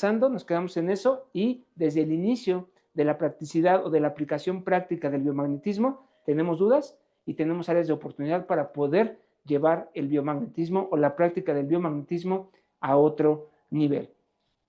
nos quedamos en eso y desde el inicio de la practicidad o de la aplicación práctica del biomagnetismo tenemos dudas y tenemos áreas de oportunidad para poder llevar el biomagnetismo o la práctica del biomagnetismo a otro nivel.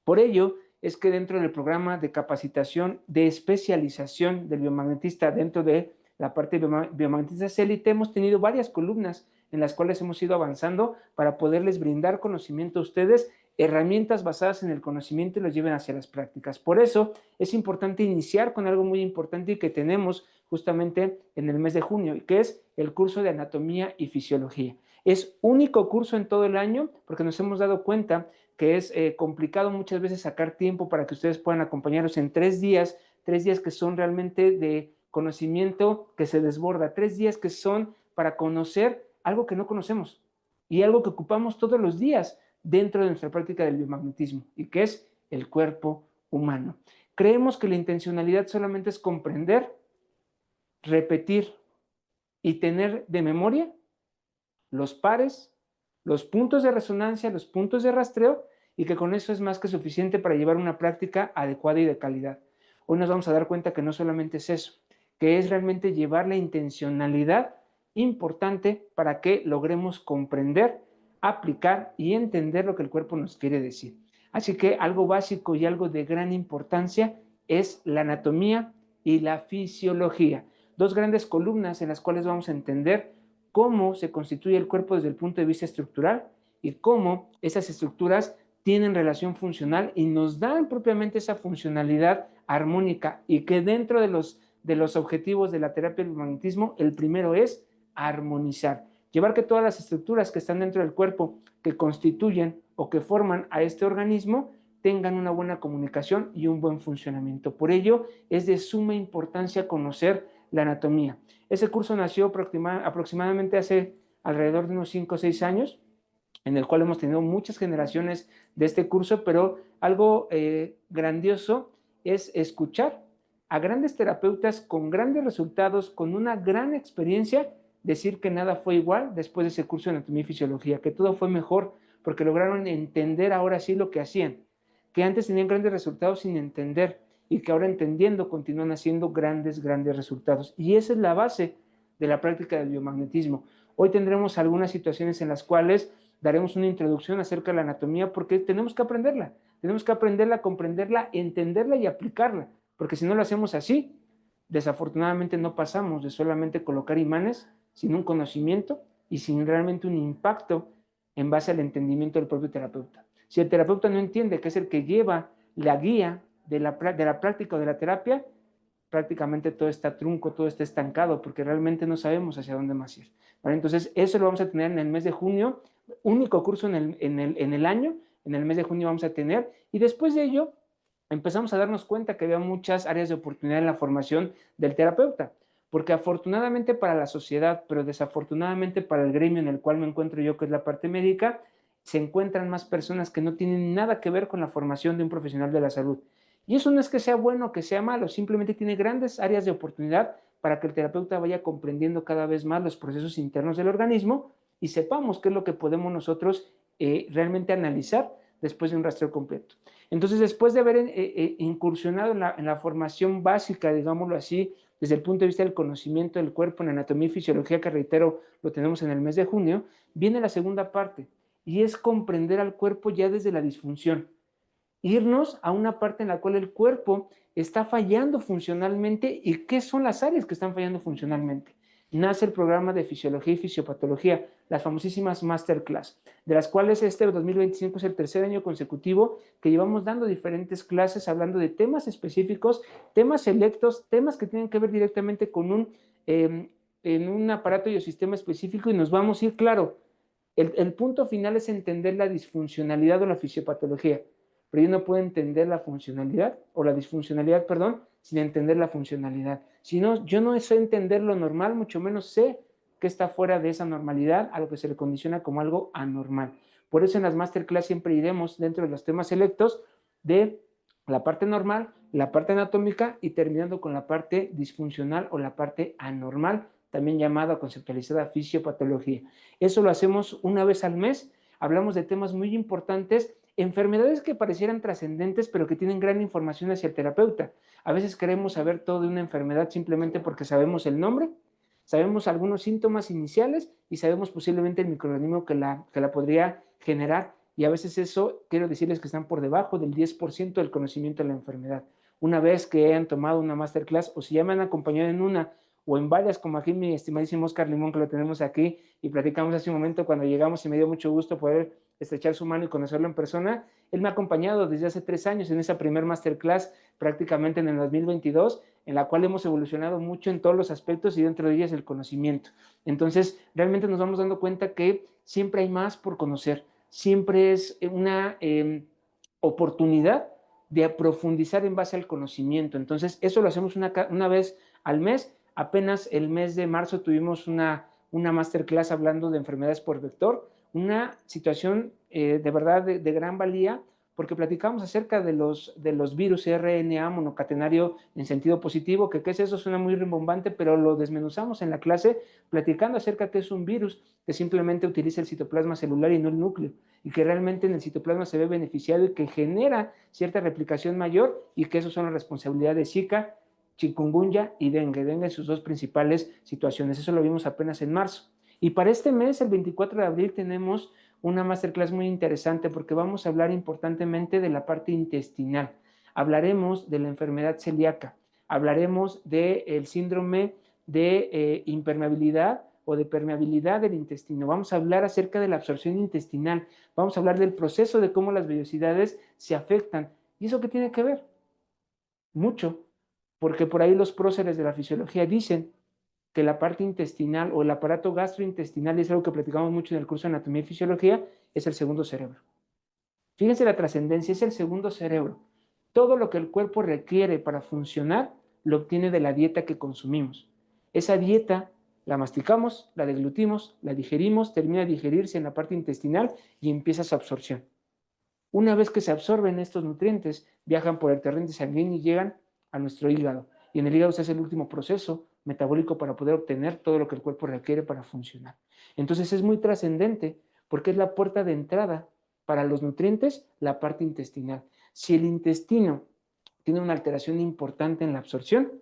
Por ello es que dentro del programa de capacitación de especialización del biomagnetista dentro de la parte de biomagnetistas élite hemos tenido varias columnas en las cuales hemos ido avanzando para poderles brindar conocimiento a ustedes, herramientas basadas en el conocimiento y los lleven hacia las prácticas. Por eso es importante iniciar con algo muy importante y que tenemos justamente en el mes de junio, que es el curso de anatomía y fisiología. Es único curso en todo el año porque nos hemos dado cuenta que es complicado muchas veces sacar tiempo para que ustedes puedan acompañarnos en 3 días que son realmente de conocimiento que se desborda, 3 días que son para conocer algo que no conocemos y algo que ocupamos todos los días dentro de nuestra práctica del biomagnetismo y que es el cuerpo humano. Creemos que la intencionalidad solamente es comprender, repetir y tener de memoria los pares, los puntos de resonancia, los puntos de rastreo y que con eso es más que suficiente para llevar una práctica adecuada y de calidad. Hoy nos vamos a dar cuenta que no solamente es eso, que es realmente llevar la intencionalidad importante para que logremos comprender, aplicar y entender lo que el cuerpo nos quiere decir. Así que algo básico y algo de gran importancia es la anatomía y la fisiología. Dos grandes columnas en las cuales vamos a entender cómo se constituye el cuerpo desde el punto de vista estructural y cómo esas estructuras tienen relación funcional y nos dan propiamente esa funcionalidad armónica y que dentro de los objetivos de la terapia del magnetismo, el primero es armonizar, llevar que todas las estructuras que están dentro del cuerpo, que constituyen o que forman a este organismo, tengan una buena comunicación y un buen funcionamiento. Por ello, es de suma importancia conocer la anatomía. Ese curso nació aproximadamente hace alrededor de unos 5 o 6 años, en el cual hemos tenido muchas generaciones de este curso, pero algo grandioso es escuchar a grandes terapeutas con grandes resultados, con una gran experiencia, decir que nada fue igual después de ese curso de anatomía y fisiología, que todo fue mejor porque lograron entender ahora sí lo que hacían, que antes tenían grandes resultados sin entender y que ahora entendiendo continúan haciendo grandes resultados. Y esa es la base de la práctica del biomagnetismo. Hoy tendremos algunas situaciones en las cuales daremos una introducción acerca de la anatomía porque tenemos que aprenderla, comprenderla, entenderla y aplicarla, porque si no lo hacemos así, desafortunadamente no pasamos de solamente colocar imanes sin un conocimiento y sin realmente un impacto en base al entendimiento del propio terapeuta. Si el terapeuta no entiende que es el que lleva la guía de la práctica o de la terapia, prácticamente todo está trunco, todo está estancado, porque realmente no sabemos hacia dónde más ir. ¿Vale? Entonces, eso lo vamos a tener en el mes de junio, único curso en el año, en el mes de junio vamos a tener, y después de ello empezamos a darnos cuenta que había muchas áreas de oportunidad en la formación del terapeuta, porque afortunadamente para la sociedad, pero desafortunadamente para el gremio en el cual me encuentro yo, que es la parte médica, se encuentran más personas que no tienen nada que ver con la formación de un profesional de la salud. Y eso no es que sea bueno o que sea malo, simplemente tiene grandes áreas de oportunidad para que el terapeuta vaya comprendiendo cada vez más los procesos internos del organismo y sepamos qué es lo que podemos nosotros realmente analizar después de un rastreo completo. Entonces, después de haber incursionado en la formación básica, digámoslo así, desde el punto de vista del conocimiento del cuerpo en anatomía y fisiología, que reitero, lo tenemos en el mes de junio, viene la segunda parte, y es comprender al cuerpo ya desde la disfunción. Irnos a una parte en la cual el cuerpo está fallando funcionalmente y qué son las áreas que están fallando funcionalmente. Nace el programa de fisiología y fisiopatología, las famosísimas masterclass, de las cuales este 2025 es el tercer año consecutivo que llevamos dando diferentes clases hablando de temas específicos, temas selectos, temas que tienen que ver directamente con en un aparato y un sistema específico y nos vamos a ir, claro, el punto final es entender la disfuncionalidad o la fisiopatología, pero yo no puedo entender la funcionalidad o la disfuncionalidad, perdón, sin entender la funcionalidad. Si no, yo no sé entender lo normal, mucho menos sé que está fuera de esa normalidad, a lo que se le condiciona como algo anormal. Por eso en las masterclass siempre iremos dentro de los temas selectos de la parte normal, la parte anatómica y terminando con la parte disfuncional o la parte anormal, también llamada conceptualizada fisiopatología. Eso lo hacemos una vez al mes, hablamos de temas muy importantes Enfermedades que parecieran trascendentes, pero que tienen gran información hacia el terapeuta. A veces queremos saber todo de una enfermedad simplemente porque sabemos el nombre, sabemos algunos síntomas iniciales y sabemos posiblemente el microorganismo que la podría generar. Y a veces eso, quiero decirles que están por debajo del 10% del conocimiento de la enfermedad. Una vez que hayan tomado una masterclass o si ya me han acompañado en una o en varias, como aquí mi estimadísimo Oscar Limón, que lo tenemos aquí y platicamos hace un momento cuando llegamos y me dio mucho gusto poder estrechar su mano y conocerlo en persona. Él me ha acompañado desde hace 3 años en esa primer masterclass prácticamente en el 2022, en la cual hemos evolucionado mucho en todos los aspectos y dentro de ellas el conocimiento. Entonces, realmente nos vamos dando cuenta que siempre hay más por conocer, siempre es una oportunidad de profundizar en base al conocimiento. Entonces, eso lo hacemos una vez al mes. Apenas el mes de marzo tuvimos una masterclass hablando de enfermedades por vector, una situación de verdad de gran valía, porque platicamos acerca de los virus RNA monocatenario en sentido positivo, que qué es eso, suena muy rimbombante, pero lo desmenuzamos en la clase platicando acerca de qué es un virus, que simplemente utiliza el citoplasma celular y no el núcleo, y que realmente en el citoplasma se ve beneficiado y que genera cierta replicación mayor, y que eso son las responsabilidades de Zika, chikungunya y dengue en sus dos principales situaciones. Eso lo vimos apenas en marzo. Y para este mes, el 24 de abril, tenemos una masterclass muy interesante porque vamos a hablar importantemente de la parte intestinal. Hablaremos de la enfermedad celíaca, hablaremos del síndrome de impermeabilidad o de permeabilidad del intestino. Vamos a hablar acerca de la absorción intestinal, vamos a hablar del proceso de cómo las vellosidades se afectan. ¿Y eso qué tiene que ver? Mucho, porque por ahí los próceres de la fisiología dicen que la parte intestinal o el aparato gastrointestinal, y es algo que platicamos mucho en el curso de anatomía y fisiología, es el segundo cerebro. Fíjense la trascendencia, es el segundo cerebro. Todo lo que el cuerpo requiere para funcionar lo obtiene de la dieta que consumimos. Esa dieta la masticamos, la deglutimos, la digerimos, termina de digerirse en la parte intestinal y empieza su absorción. Una vez que se absorben estos nutrientes, viajan por el torrente sanguíneo y llegan a nuestro hígado. Y en el hígado se hace el último proceso metabólico para poder obtener todo lo que el cuerpo requiere para funcionar. Entonces es muy trascendente porque es la puerta de entrada para los nutrientes, la parte intestinal. Si el intestino tiene una alteración importante en la absorción,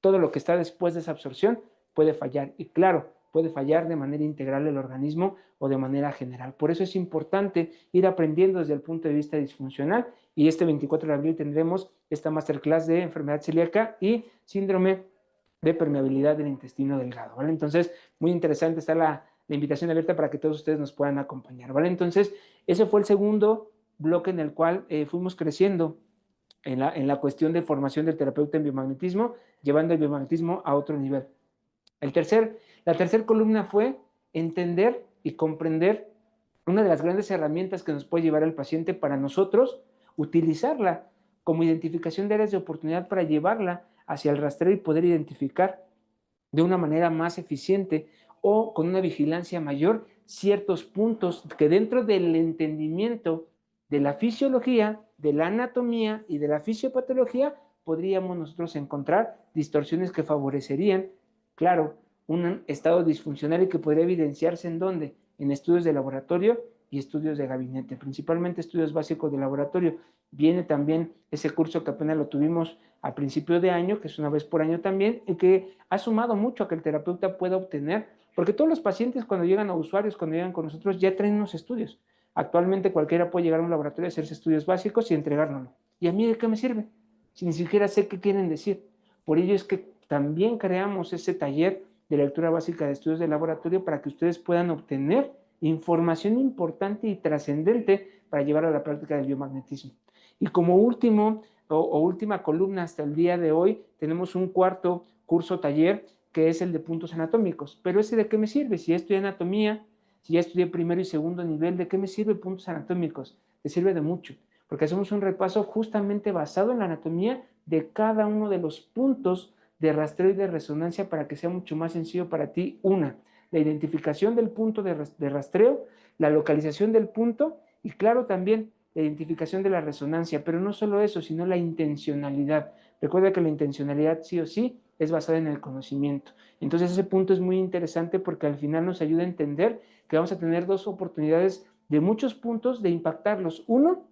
todo lo que está después de esa absorción puede fallar. Y claro, puede fallar de manera integral el organismo o de manera general. Por eso es importante ir aprendiendo desde el punto de vista disfuncional. Y este 24 de abril tendremos esta masterclass de enfermedad celíaca y síndrome de permeabilidad del intestino delgado, ¿vale? Entonces, muy interesante, está la invitación abierta para que todos ustedes nos puedan acompañar, ¿vale? Entonces, ese fue el segundo bloque en el cual fuimos creciendo en la cuestión de formación del terapeuta en biomagnetismo, llevando el biomagnetismo a otro nivel. La tercera columna fue entender y comprender una de las grandes herramientas que nos puede llevar al paciente para nosotros utilizarla como identificación de áreas de oportunidad para llevarla hacia el rastreo y poder identificar de una manera más eficiente o con una vigilancia mayor ciertos puntos que dentro del entendimiento de la fisiología, de la anatomía y de la fisiopatología podríamos nosotros encontrar distorsiones que favorecerían, claro, un estado disfuncional y que podría evidenciarse en dónde, en estudios de laboratorio y estudios de gabinete, principalmente estudios básicos de laboratorio. Viene también ese curso que apenas lo tuvimos a principio de año, que es una vez por año también, y que ha sumado mucho a que el terapeuta pueda obtener, porque todos los pacientes cuando llegan a usuarios, cuando llegan con nosotros, ya traen unos estudios. Actualmente cualquiera puede llegar a un laboratorio a hacerse estudios básicos y entregárnoslo. ¿Y a mí de qué me sirve? Si ni siquiera sé qué quieren decir. Por ello es que también creamos ese taller de lectura básica de estudios de laboratorio para que ustedes puedan obtener información importante y trascendente para llevar a la práctica del biomagnetismo. Y como último o última columna hasta el día de hoy, tenemos un cuarto curso taller que es el de puntos anatómicos. Pero ese de qué me sirve? Si ya estudié anatomía, si ya estudié primero y segundo nivel, ¿de qué me sirve puntos anatómicos? Te sirve de mucho, porque hacemos un repaso justamente basado en la anatomía de cada uno de los puntos de rastreo y de resonancia para que sea mucho más sencillo para ti. La identificación del punto de rastreo, la localización del punto y claro también la identificación de la resonancia, pero no solo eso, sino la intencionalidad. Recuerda que la intencionalidad sí o sí es basada en el conocimiento. Entonces ese punto es muy interesante porque al final nos ayuda a entender que vamos a tener dos oportunidades de muchos puntos de impactarlos. Uno,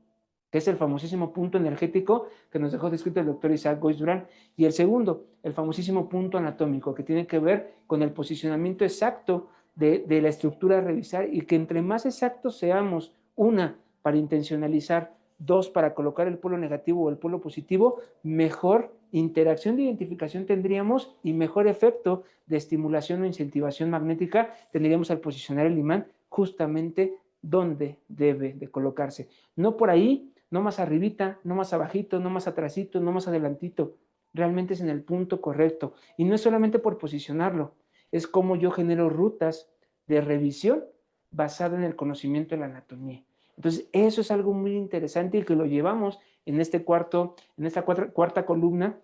que es el famosísimo punto energético que nos dejó descrito el doctor Isaac Goiz Durán, y el segundo, el famosísimo punto anatómico, que tiene que ver con el posicionamiento exacto de la estructura a revisar, y que entre más exactos seamos, una, para intencionalizar, dos, para colocar el polo negativo o el polo positivo, mejor interacción de identificación tendríamos y mejor efecto de estimulación o incentivación magnética tendríamos al posicionar el imán justamente donde debe de colocarse. No por ahí, no más arribita, no más abajito, no más atrasito, no más adelantito. Realmente es en el punto correcto. Y no es solamente por posicionarlo, es como yo genero rutas de revisión basada en el conocimiento de la anatomía. Entonces, eso es algo muy interesante y que lo llevamos en esta cuarta columna,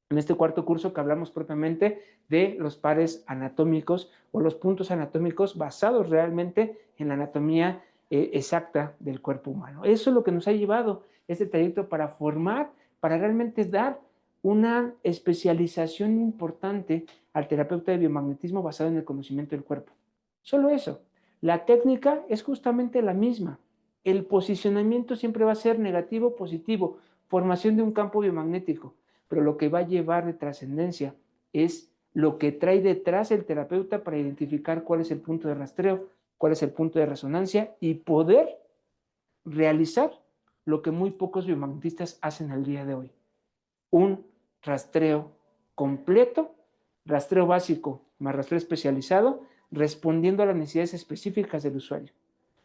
en este cuarto curso que hablamos propiamente de los pares anatómicos o los puntos anatómicos basados realmente en la anatomía exacta del cuerpo humano. Eso es lo que nos ha llevado este trayecto para formar, para realmente dar una especialización importante al terapeuta de biomagnetismo basado en el conocimiento del cuerpo. Solo eso. La técnica es justamente la misma. El posicionamiento siempre va a ser negativo, positivo, formación de un campo biomagnético, pero lo que va a llevar de trascendencia es lo que trae detrás el terapeuta para identificar cuál es el punto de rastreo, cuál es el punto de resonancia y poder realizar lo que muy pocos biomagnetistas hacen al día de hoy. Un rastreo completo, rastreo básico más rastreo especializado, respondiendo a las necesidades específicas del usuario.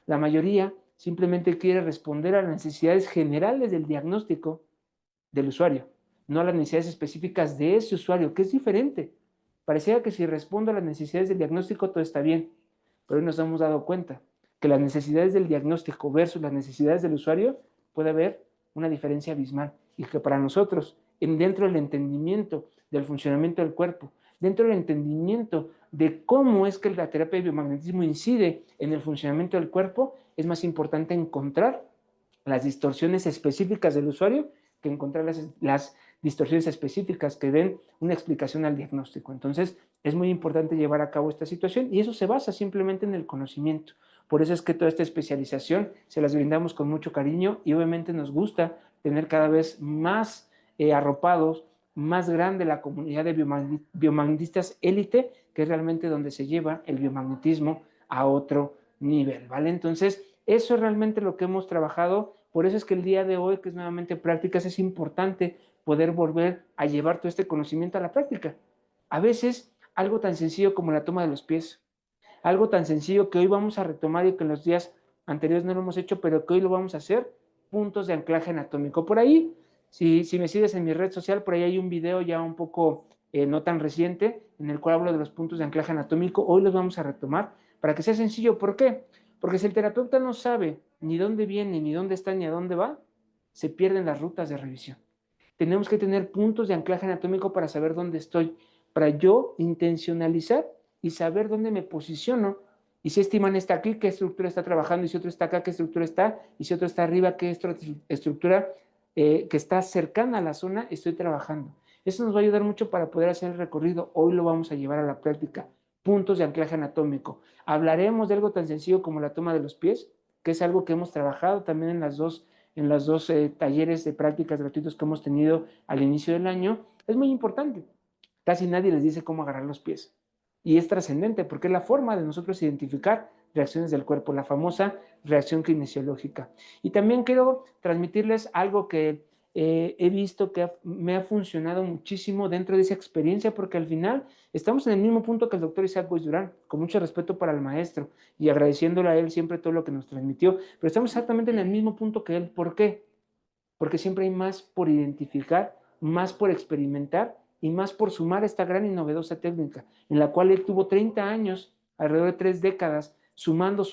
La mayoría simplemente quiere responder a las necesidades generales del diagnóstico del usuario, no a las necesidades específicas de ese usuario, que es diferente. Parecía que si respondo a las necesidades del diagnóstico todo está bien, pero hoy nos hemos dado cuenta que las necesidades del diagnóstico versus las necesidades del usuario puede haber una diferencia abismal y que para nosotros, dentro del entendimiento del funcionamiento del cuerpo, dentro del entendimiento de cómo es que la terapia de biomagnetismo incide en el funcionamiento del cuerpo, es más importante encontrar las distorsiones específicas del usuario que encontrar las distorsiones específicas que den una explicación al diagnóstico. Entonces, es muy importante llevar a cabo esta situación y eso se basa simplemente en el conocimiento. Por eso es que toda esta especialización se las brindamos con mucho cariño y obviamente nos gusta tener cada vez más arropados, más grande la comunidad de biomagnetistas élite, que es realmente donde se lleva el biomagnetismo a otro nivel, ¿vale? Entonces, eso es realmente lo que hemos trabajado. Por eso es que el día de hoy, que es nuevamente prácticas, es importante poder volver a llevar todo este conocimiento a la práctica. A veces, algo tan sencillo como la toma de los pies, algo tan sencillo que hoy vamos a retomar y que en los días anteriores no lo hemos hecho, pero que hoy lo vamos a hacer, puntos de anclaje anatómico. Por ahí, si me sigues en mi red social, por ahí hay un video ya un poco no tan reciente en el cual hablo de los puntos de anclaje anatómico. Hoy los vamos a retomar para que sea sencillo. ¿Por qué? Porque si el terapeuta no sabe ni dónde viene, ni dónde está, ni a dónde va, se pierden las rutas de revisión. Tenemos que tener puntos de anclaje anatómico para saber dónde estoy, para yo intencionalizar y saber dónde me posiciono. Y si este imán está aquí, qué estructura está trabajando, y si otro está acá, qué estructura está, y si otro está arriba, qué estructura que está cercana a la zona estoy trabajando. Eso nos va a ayudar mucho para poder hacer el recorrido. Hoy lo vamos a llevar a la práctica. Puntos de anclaje anatómico. Hablaremos de algo tan sencillo como la toma de los pies, que es algo que hemos trabajado también en los dos talleres de prácticas gratuitos que hemos tenido al inicio del año. Es muy importante. Casi nadie les dice cómo agarrar los pies. Y es trascendente porque es la forma de nosotros identificar reacciones del cuerpo, la famosa reacción kinesiológica. Y también quiero transmitirles algo que he visto que me ha funcionado muchísimo dentro de esa experiencia, porque al final estamos en el mismo punto que el doctor Isaac Goiz Durán, con mucho respeto para el maestro y agradeciéndole a él siempre todo lo que nos transmitió, pero estamos exactamente en el mismo punto que él. ¿Por qué? Porque siempre hay más por identificar, más por experimentar y más por sumar esta gran y novedosa técnica, en la cual él tuvo 30 años, alrededor de 3 décadas, sumando,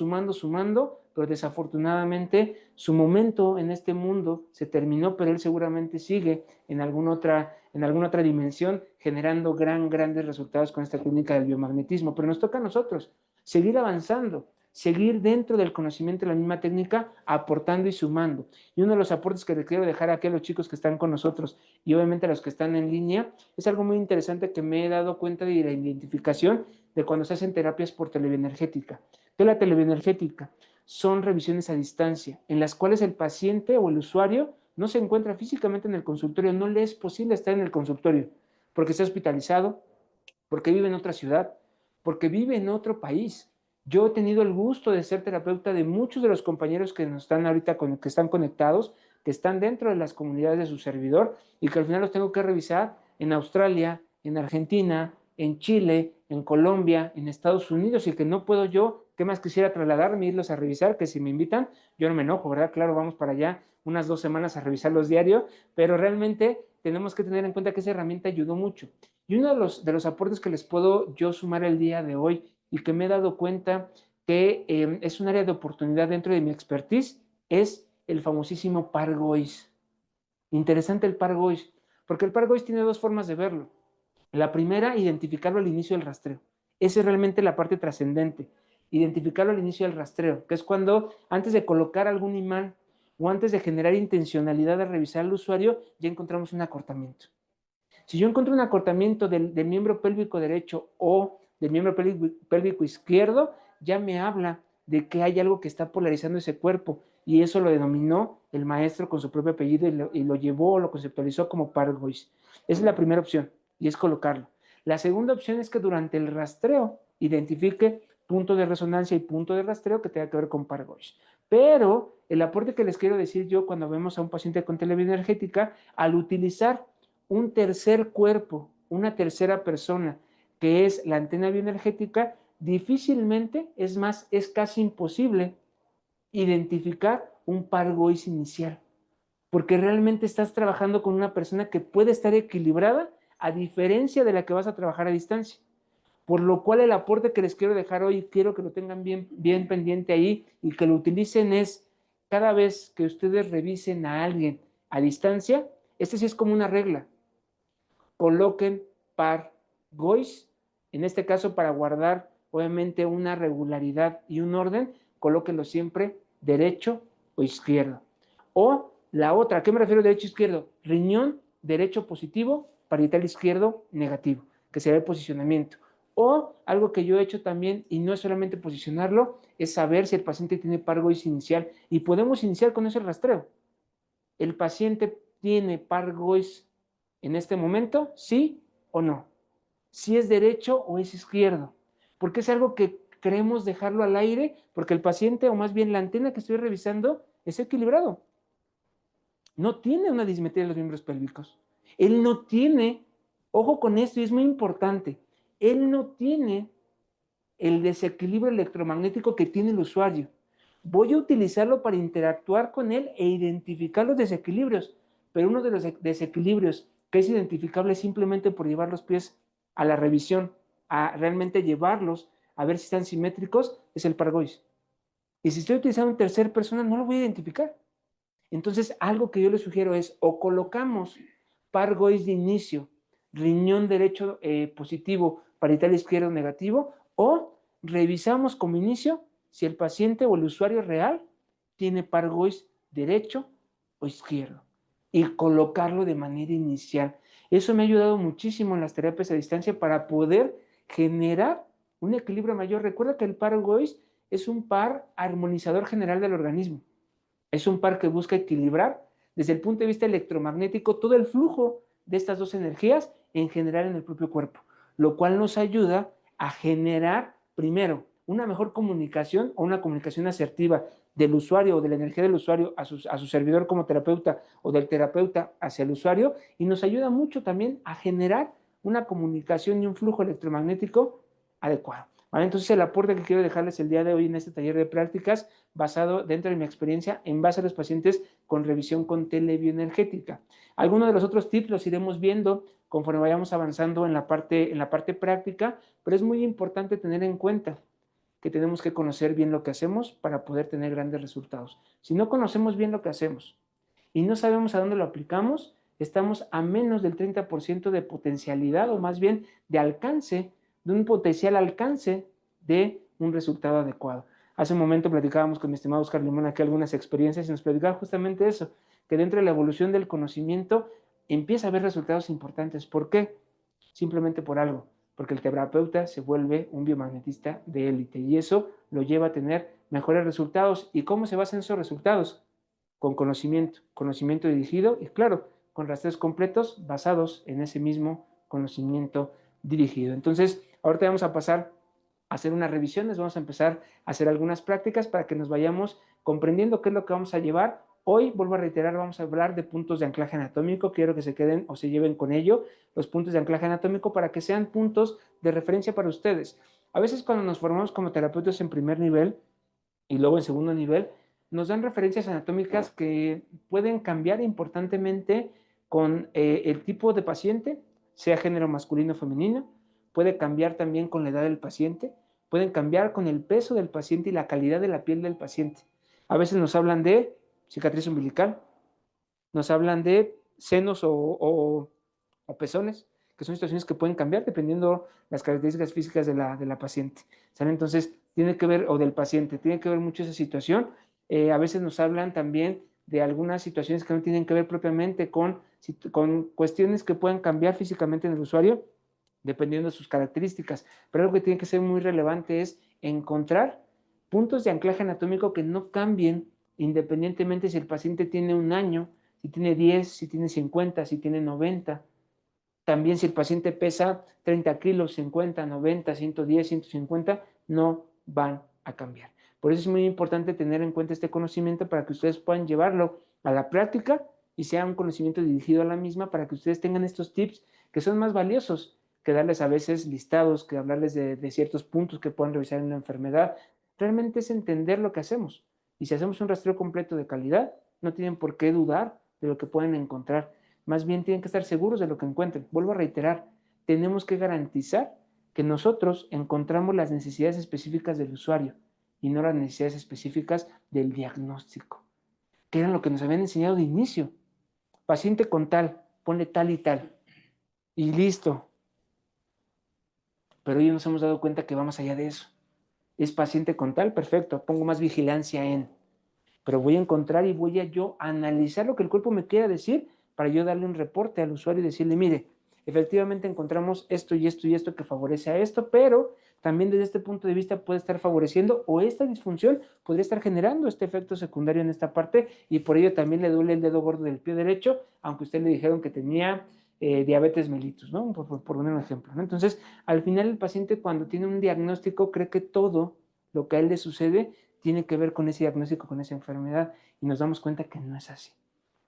pero desafortunadamente su momento en este mundo se terminó, pero él seguramente sigue en alguna otra dimensión generando grandes resultados con esta técnica del biomagnetismo. Pero nos toca a nosotros seguir avanzando, seguir dentro del conocimiento de la misma técnica, aportando y sumando. Y uno de los aportes que les quiero dejar aquí a los chicos que están con nosotros y obviamente a los que están en línea, es algo muy interesante que me he dado cuenta de la identificación de cuando se hacen terapias por telebioenergética. ¿Qué es la telebioenergética? son revisiones a distancia, en las cuales el paciente o el usuario no se encuentra físicamente en el consultorio, no le es posible estar en el consultorio, porque está hospitalizado, porque vive en otra ciudad, porque vive en otro país. Yo he tenido el gusto de ser terapeuta de muchos de los compañeros que nos están ahorita, que están conectados, que están dentro de las comunidades de su servidor y que al final los tengo que revisar en Australia, en Argentina, en Chile, en Colombia, en Estados Unidos y que no puedo yo, ¿qué más quisiera trasladarme, irlos a revisar? Que si me invitan, yo no me enojo, ¿verdad? Claro, vamos para allá unas 2 semanas a revisarlos diario, pero realmente tenemos que tener en cuenta que esa herramienta ayudó mucho. Y uno de los aportes que les puedo yo sumar el día de hoy y que me he dado cuenta que es un área de oportunidad dentro de mi expertise es el famosísimo par GOIS. Interesante el par GOIS, porque el par GOIS tiene dos formas de verlo. La primera, identificarlo al inicio del rastreo. Esa es realmente la parte trascendente. Identificarlo al inicio del rastreo, que es cuando antes de colocar algún imán o antes de generar intencionalidad de revisar al usuario, ya encontramos un acortamiento. Si yo encuentro un acortamiento del miembro pélvico derecho o del miembro pélvico izquierdo, ya me habla de que hay algo que está polarizando ese cuerpo y eso lo denominó el maestro con su propio apellido y lo llevó, lo conceptualizó como par GOIS. Esa es la primera opción y es colocarlo. La segunda opción es que durante el rastreo identifique punto de resonancia y punto de rastreo que tenga que ver con par GOIS. Pero el aporte que les quiero decir yo cuando vemos a un paciente con telebioenergética, al utilizar un tercer cuerpo, una tercera persona, que es la antena bioenergética, difícilmente, es más, es casi imposible identificar un par GOIS inicial, porque realmente estás trabajando con una persona que puede estar equilibrada a diferencia de la que vas a trabajar a distancia. Por lo cual el aporte que les quiero dejar hoy, quiero que lo tengan bien, bien pendiente ahí y que lo utilicen es cada vez que ustedes revisen a alguien a distancia, este sí es como una regla, coloquen par GOIS, en este caso para guardar obviamente una regularidad y un orden, colóquenlo siempre derecho o izquierdo. O la otra, ¿a qué me refiero derecho izquierdo? Riñón derecho positivo, parietal izquierdo negativo, que será el posicionamiento. O algo que yo he hecho también, y no es solamente posicionarlo, es saber si el paciente tiene par GOIS inicial. Y podemos iniciar con ese rastreo. ¿El paciente tiene par GOIS en este momento? ¿Sí o no? ¿Si es derecho o es izquierdo? Porque es algo que queremos dejarlo al aire, porque el paciente, o más bien la antena que estoy revisando, es equilibrado. No tiene una dismetría de los miembros pélvicos. Él no tiene, ojo con esto, y es muy importante, él no tiene el desequilibrio electromagnético que tiene el usuario. Voy a utilizarlo para interactuar con él e identificar los desequilibrios, pero uno de los desequilibrios que es identificable simplemente por llevar los pies a la revisión, a realmente llevarlos a ver si están simétricos, es el par GOIS. Y si estoy utilizando en tercera persona, no lo voy a identificar. Entonces, algo que yo les sugiero es o colocamos par GOIS de inicio, riñón derecho positivo, parietal izquierdo negativo, o revisamos como inicio si el paciente o el usuario real tiene par GOIS derecho o izquierdo y colocarlo de manera inicial. Eso me ha ayudado muchísimo en las terapias a distancia para poder generar un equilibrio mayor. Recuerda que el par GOIS es un par armonizador general del organismo. Es un par que busca equilibrar desde el punto de vista electromagnético todo el flujo de estas dos energías en general en el propio cuerpo, lo cual nos ayuda a generar, primero, una mejor comunicación o una comunicación asertiva del usuario o de la energía del usuario a su servidor como terapeuta o del terapeuta hacia el usuario y nos ayuda mucho también a generar una comunicación y un flujo electromagnético adecuado. ¿Vale? Entonces el aporte que quiero dejarles el día de hoy en este taller de prácticas basado dentro de mi experiencia en base a los pacientes con revisión con telebioenergética. Algunos de los otros tips los iremos viendo conforme vayamos avanzando en la parte práctica, pero es muy importante tener en cuenta que tenemos que conocer bien lo que hacemos para poder tener grandes resultados. Si no conocemos bien lo que hacemos y no sabemos a dónde lo aplicamos, estamos a menos del 30% de potencialidad o más bien de alcance, de un potencial alcance de un resultado adecuado. Hace un momento platicábamos con mi estimado Oscar Limón aquí algunas experiencias y nos platicaba justamente eso, que dentro de la evolución del conocimiento empieza a haber resultados importantes. ¿Por qué? Simplemente por algo, porque el terapeuta se vuelve un biomagnetista de élite y eso lo lleva a tener mejores resultados. ¿Y cómo se basan esos resultados? Con conocimiento dirigido y, claro, con rastreos completos basados en ese mismo conocimiento dirigido. Entonces, ahorita vamos a pasar a hacer unas revisiones, vamos a empezar a hacer algunas prácticas para que nos vayamos comprendiendo qué es lo que vamos a llevar. Hoy, vuelvo a reiterar, vamos a hablar de puntos de anclaje anatómico. Quiero que se queden o se lleven con ello los puntos de anclaje anatómico para que sean puntos de referencia para ustedes. A veces cuando nos formamos como terapeutas en primer nivel y luego en segundo nivel, nos dan referencias anatómicas que pueden cambiar importantemente con el tipo de paciente, sea género masculino o femenino, puede cambiar también con la edad del paciente, pueden cambiar con el peso del paciente y la calidad de la piel del paciente. A veces nos hablan de cicatriz umbilical, nos hablan de senos o pezones, que son situaciones que pueden cambiar dependiendo las características físicas de la paciente. ¿Sale? Entonces, tiene que ver, o del paciente, tiene que ver mucho esa situación. A veces nos hablan también de algunas situaciones que no tienen que ver propiamente con cuestiones que pueden cambiar físicamente en el usuario, dependiendo de sus características. Pero algo que tiene que ser muy relevante es encontrar puntos de anclaje anatómico que no cambien independientemente si el paciente tiene un año, si tiene 10, si tiene 50, si tiene 90. También si el paciente pesa 30 kilos, 50, 90, 110, 150, no van a cambiar. Por eso es muy importante tener en cuenta este conocimiento para que ustedes puedan llevarlo a la práctica y sea un conocimiento dirigido a la misma para que ustedes tengan estos tips que son más valiosos que darles a veces listados, que hablarles de ciertos puntos que puedan revisar en la enfermedad. Realmente es entender lo que hacemos. Y si hacemos un rastreo completo de calidad, no tienen por qué dudar de lo que pueden encontrar. Más bien tienen que estar seguros de lo que encuentren. Vuelvo a reiterar, tenemos que garantizar que nosotros encontramos las necesidades específicas del usuario y no las necesidades específicas del diagnóstico, que eran lo que nos habían enseñado de inicio. Paciente con tal, ponle tal y tal, y listo. Pero hoy nos hemos dado cuenta que va más allá de eso. Es paciente con tal, perfecto, pongo más vigilancia en, pero voy a encontrar y voy a yo analizar lo que el cuerpo me quiera decir para yo darle un reporte al usuario y decirle, mire, efectivamente encontramos esto y esto y esto que favorece a esto, pero también desde este punto de vista puede estar favoreciendo o esta disfunción podría estar generando este efecto secundario en esta parte y por ello también le duele el dedo gordo del pie derecho, aunque usted le dijeron que tenía diabetes mellitus, ¿no? Por poner un ejemplo, ¿no? Entonces, al final el paciente cuando tiene un diagnóstico cree que todo lo que a él le sucede tiene que ver con ese diagnóstico, con esa enfermedad, y nos damos cuenta que no es así.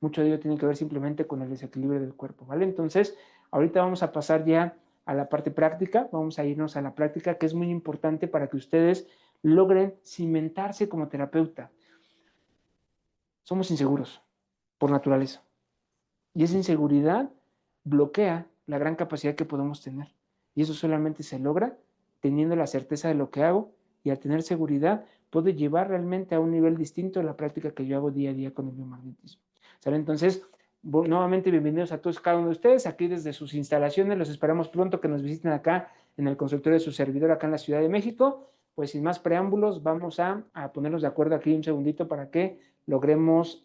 Mucho de ello tiene que ver simplemente con el desequilibrio del cuerpo, ¿vale? Entonces, ahorita vamos a pasar ya a la parte práctica, vamos a irnos a la práctica, que es muy importante para que ustedes logren cimentarse como terapeuta. Somos inseguros, por naturaleza, y esa inseguridad bloquea la gran capacidad que podemos tener, y eso solamente se logra teniendo la certeza de lo que hago, y al tener seguridad puedo llevar realmente a un nivel distinto la práctica que yo hago día a día con el biomagnetismo. ¿Sale? Entonces, nuevamente bienvenidos a todos cada uno de ustedes, aquí desde sus instalaciones, los esperamos pronto que nos visiten acá en el consultorio de su servidor acá en la Ciudad de México. Pues sin más preámbulos, vamos a ponernos de acuerdo aquí un segundito para que logremos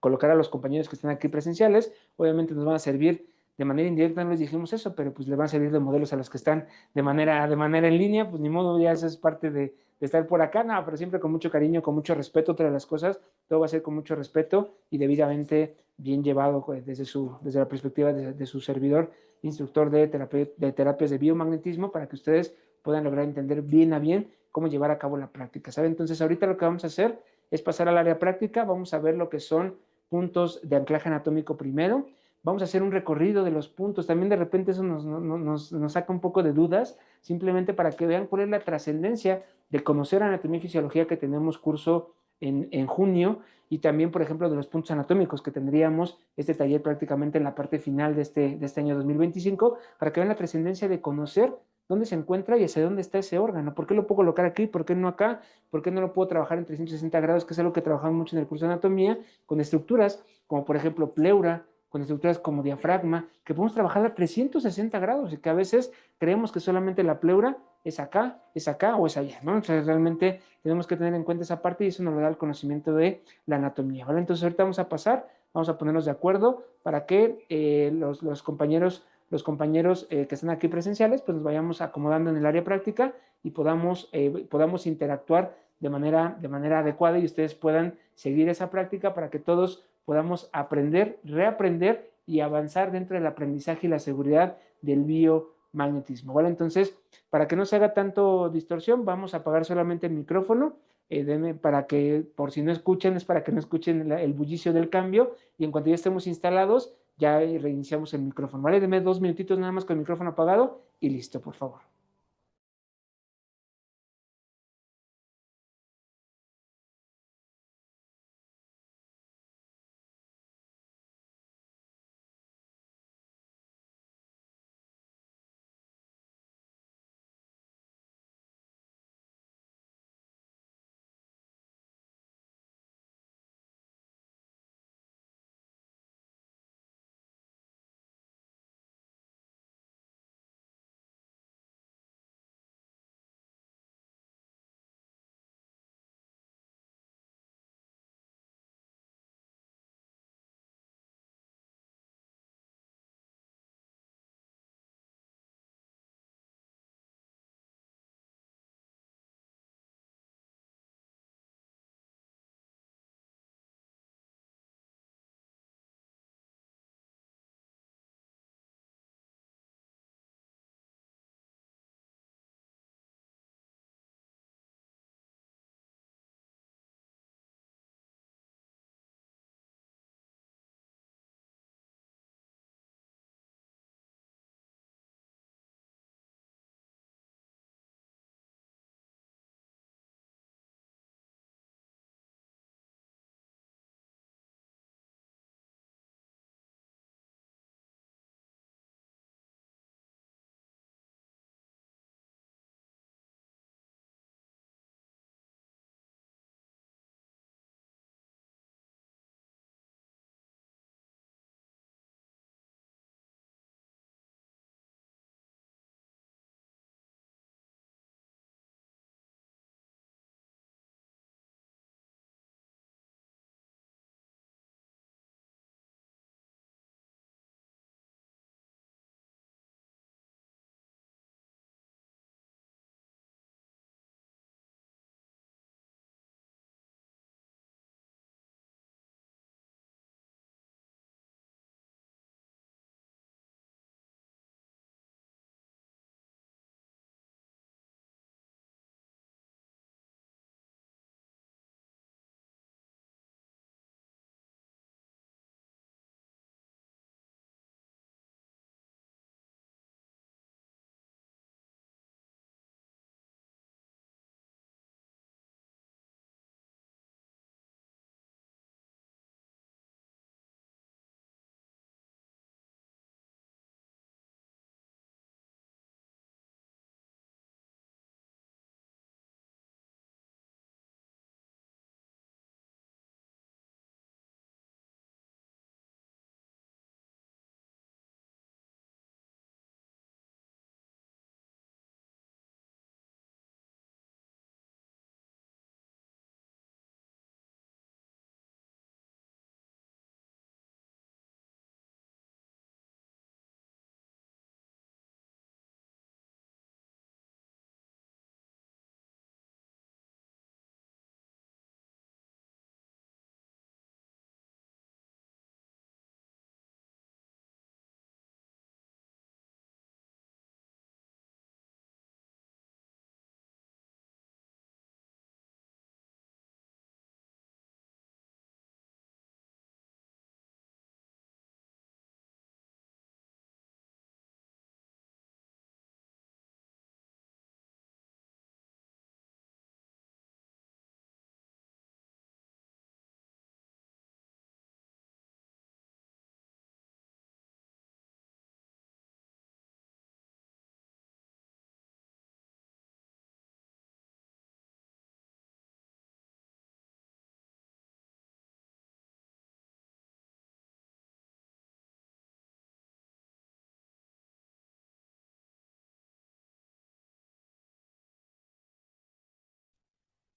colocar a los compañeros que están aquí presenciales. Obviamente nos van a servir de manera indirecta, no les dijimos eso, pero pues le van a servir de modelos a los que están de manera en línea, pues ni modo, ya eso es parte de estar por acá, no, pero siempre con mucho cariño, con mucho respeto, todas las cosas, todo va a ser con mucho respeto y debidamente bien llevado desde la perspectiva de su servidor, instructor de terapias de biomagnetismo, para que ustedes puedan lograr entender bien a bien cómo llevar a cabo la práctica, ¿sabe? Entonces ahorita lo que vamos a hacer es pasar al área práctica, vamos a ver lo que son puntos de anclaje anatómico primero, vamos a hacer un recorrido de los puntos, también de repente eso nos saca un poco de dudas, simplemente para que vean cuál es la trascendencia de conocer anatomía y fisiología que tenemos curso en junio, y también, por ejemplo, de los puntos anatómicos que tendríamos este taller prácticamente en la parte final de este año 2025, para que vean la trascendencia de conocer dónde se encuentra y hacia dónde está ese órgano, por qué lo puedo colocar aquí, por qué no acá, por qué no lo puedo trabajar en 360 grados, que es algo que trabajamos mucho en el curso de anatomía, con estructuras como por ejemplo pleura, con estructuras como diafragma, que podemos trabajar a 360 grados y que a veces creemos que solamente la pleura es acá o es allá, ¿no? Entonces realmente tenemos que tener en cuenta esa parte y eso nos lo da el conocimiento de la anatomía, ¿vale? Entonces ahorita vamos a ponernos de acuerdo para que los compañeros que están aquí presenciales, pues nos vayamos acomodando en el área práctica y podamos interactuar de manera adecuada y ustedes puedan seguir esa práctica para que todos podamos aprender, reaprender y avanzar dentro del aprendizaje y la seguridad del biomagnetismo, ¿vale? Entonces, para que no se haga tanto distorsión, vamos a apagar solamente el micrófono, para que, por si no escuchan, es para que no escuchen el bullicio del cambio, y en cuanto ya estemos instalados, ya reiniciamos el micrófono, ¿vale? Deme 2 minutitos nada más con el micrófono apagado y listo, por favor.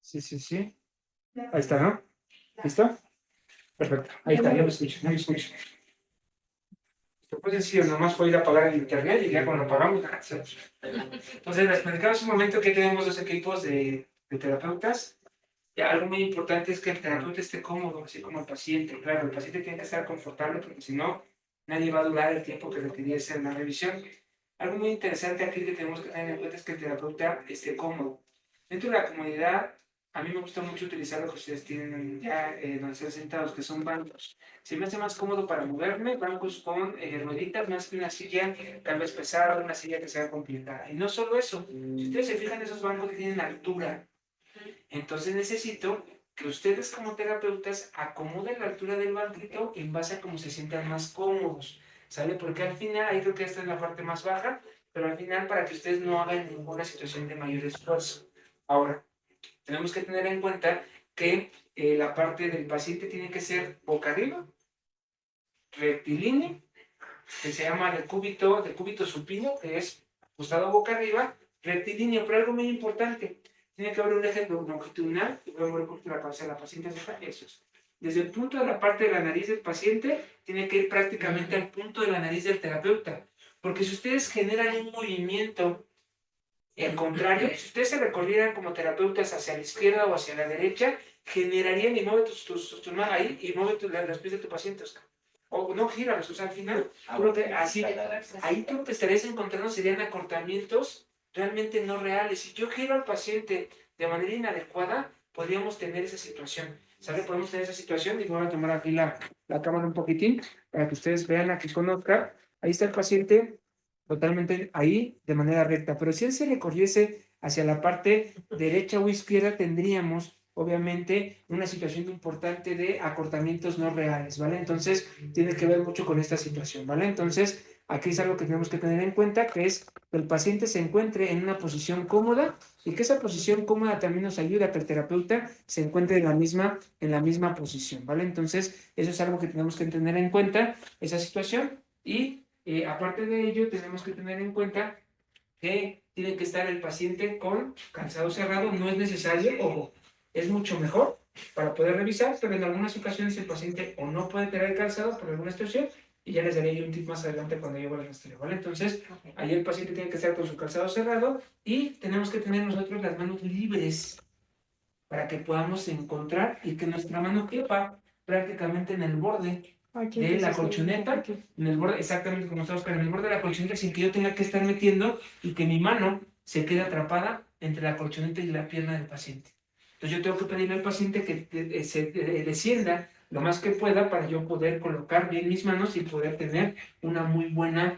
Sí, sí, sí. Ahí está, ¿no? ¿Listo? Perfecto. Ahí está, ya lo escucho, ya lo escucho. Después decir, nomás fue ir a apagar el internet y ya cuando apagamos, ya hacemos. Entonces, les platicaba hace un momento que tenemos dos equipos de terapeutas. Algo muy importante es que el terapeuta esté cómodo, así como el paciente. Claro, el paciente tiene que estar confortable porque si no, nadie va a durar el tiempo que requería hacer la revisión. Algo muy interesante aquí que tenemos que tener en cuenta es que el terapeuta esté cómodo. Dentro de la comodidad, a mí me gusta mucho utilizar lo que ustedes tienen ya donde están sentados, que son bancos. Se me hace más cómodo para moverme, bancos con rueditas, más que una silla tal vez pesada, una silla que sea complicada. Y no solo eso, si ustedes se fijan, esos bancos tienen altura. Entonces necesito que ustedes como terapeutas acomoden la altura del banquito en base a cómo se sientan más cómodos, ¿sale? Porque al final, ahí creo que esta es la parte más baja, pero al final para que ustedes no hagan ninguna situación de mayor esfuerzo. Ahora, tenemos que tener en cuenta que la parte del paciente tiene que ser boca arriba, rectilíneo, que se llama de cúbito supino, que es acostado boca arriba, rectilíneo, pero algo muy importante, tiene que haber un eje longitudinal y luego el punto de la cabeza de la paciente, eso es. Desde el punto de la parte de la nariz del paciente, tiene que ir prácticamente al punto de la nariz del terapeuta, porque si ustedes generan un movimiento al contrario, si ustedes se recorrieran como terapeutas hacia la izquierda o hacia la derecha, generarían y mueve tus manos ahí y mueve los pies de tu paciente, Oscar. O no gíralos, o sea, al final, creo que así, ahí creo que estarías encontrando serían acortamientos realmente no reales. Si yo giro al paciente de manera inadecuada, podríamos tener esa situación. ¿Sabe? Podemos tener esa situación y voy a tomar aquí la cámara un poquitín para que ustedes vean aquí con Oscar. Ahí está el paciente totalmente ahí de manera recta, pero si él se recorriese hacia la parte derecha o izquierda, tendríamos obviamente una situación importante de acortamientos no reales, ¿vale? Entonces, tiene que ver mucho con esta situación, ¿vale? Entonces, aquí es algo que tenemos que tener en cuenta, que es que el paciente se encuentre en una posición cómoda y que esa posición cómoda también nos ayuda a que el terapeuta se encuentre en la misma posición, ¿vale? Entonces, eso es algo que tenemos que tener en cuenta, esa situación, y aparte de ello, tenemos que tener en cuenta que tiene que estar el paciente con calzado cerrado, no es necesario, ojo, es mucho mejor para poder revisar, pero en algunas ocasiones el paciente o no puede tener el calzado por alguna situación, y ya les daré yo un tip más adelante cuando llego al rastreo, ¿vale? Entonces, ahí el paciente tiene que estar con su calzado cerrado y tenemos que tener nosotros las manos libres para que podamos encontrar y que nuestra mano quepa prácticamente en el borde de la colchoneta, en el borde, exactamente como estamos, pero en el borde de la colchoneta sin que yo tenga que estar metiendo y que mi mano se quede atrapada entre la colchoneta y la pierna del paciente. Entonces yo tengo que pedirle al paciente que se descienda lo más que pueda para yo poder colocar bien mis manos y poder tener una muy buena,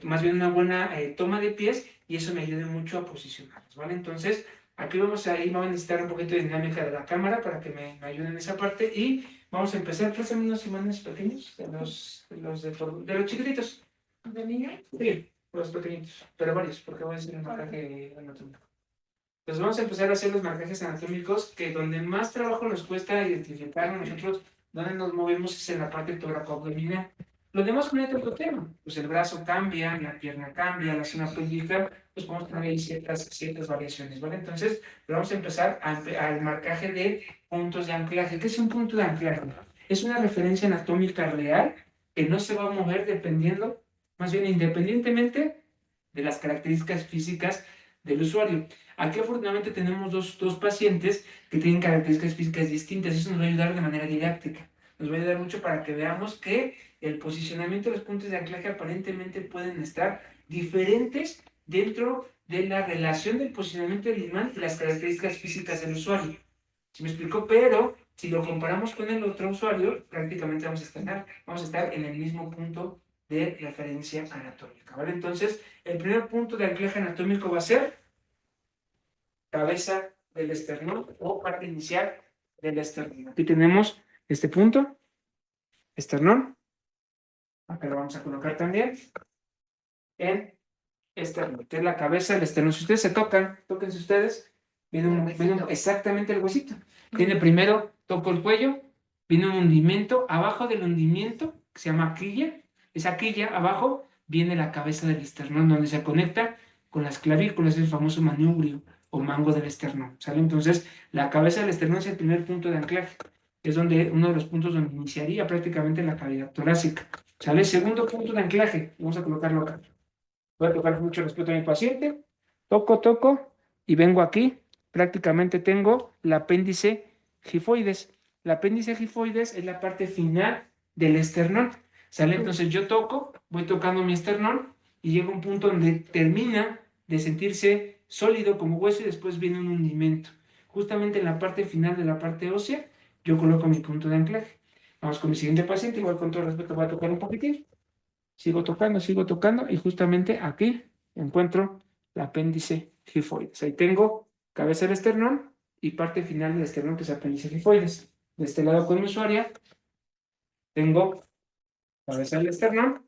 más bien una buena toma de pies, y eso me ayude mucho a posicionarlos, ¿vale? Entonces, aquí vamos a ir, vamos a necesitar un poquito de dinámica de la cámara para que me ayuden en esa parte, y vamos a empezar. Préstame unos imanes pequeños, de los chiquititos. ¿De niños? Sí, los pequeñitos, pero varios, porque voy a hacer un marcaje anatómico. Entonces vamos a empezar a hacer los marcajes anatómicos, que donde más trabajo nos cuesta identificar a nosotros dónde nos movemos es en la parte toracoabdominal. Lo demás no es otro tema, pues el brazo cambia, la pierna cambia, la zona pélvica, pues podemos tener ahí ciertas variaciones, ¿vale? Entonces vamos a empezar al marcaje de puntos de anclaje. ¿Qué es un punto de anclaje? Es una referencia anatómica real que no se va a mover dependiendo, más bien independientemente de las características físicas del usuario. Aquí afortunadamente tenemos dos pacientes que tienen características físicas distintas. Eso nos va a ayudar de manera didáctica. Nos va a ayudar mucho para que veamos que el posicionamiento de los puntos de anclaje aparentemente pueden estar diferentes dentro de la relación del posicionamiento del imán y las características físicas del usuario. ¿Sí me explico? Pero si lo comparamos con el otro usuario, prácticamente vamos a estar en el mismo punto de referencia anatómica, ¿vale? Entonces, el primer punto de anclaje anatómico va a ser cabeza del esternón o parte inicial del esternón. Aquí tenemos este punto, esternón. Acá lo vamos a colocar también en esternón, que es la cabeza del esternón. Si ustedes se tocan, tóquense ustedes, viene exactamente el huesito. Viene primero, toco el cuello, viene un hundimiento, abajo del hundimiento, que se llama quilla, esa quilla abajo viene la cabeza del esternón, donde se conecta con las clavículas, el famoso manubrio o mango del esternón, ¿sale? Entonces, la cabeza del esternón es el primer punto de anclaje, es donde uno de los puntos donde iniciaría prácticamente la cavidad torácica, ¿sale? Segundo punto de anclaje, vamos a colocarlo acá. Voy a tocar mucho respeto a mi paciente, toco, y vengo aquí, prácticamente tengo el apéndice gifoides. El apéndice gifoides es la parte final del esternón, ¿sale? Entonces yo voy tocando mi esternón y llega un punto donde termina de sentirse sólido como hueso y después viene un hundimiento. Justamente en la parte final de la parte ósea, yo coloco mi punto de anclaje. Vamos con mi siguiente paciente, igual con todo respeto voy a tocar un poquitín. Sigo tocando y justamente aquí encuentro el apéndice gifoides. Ahí tengo cabeza del esternón y parte final del esternón que es apéndice gifoides. De este lado con mi usuaria tengo cabeza del esternón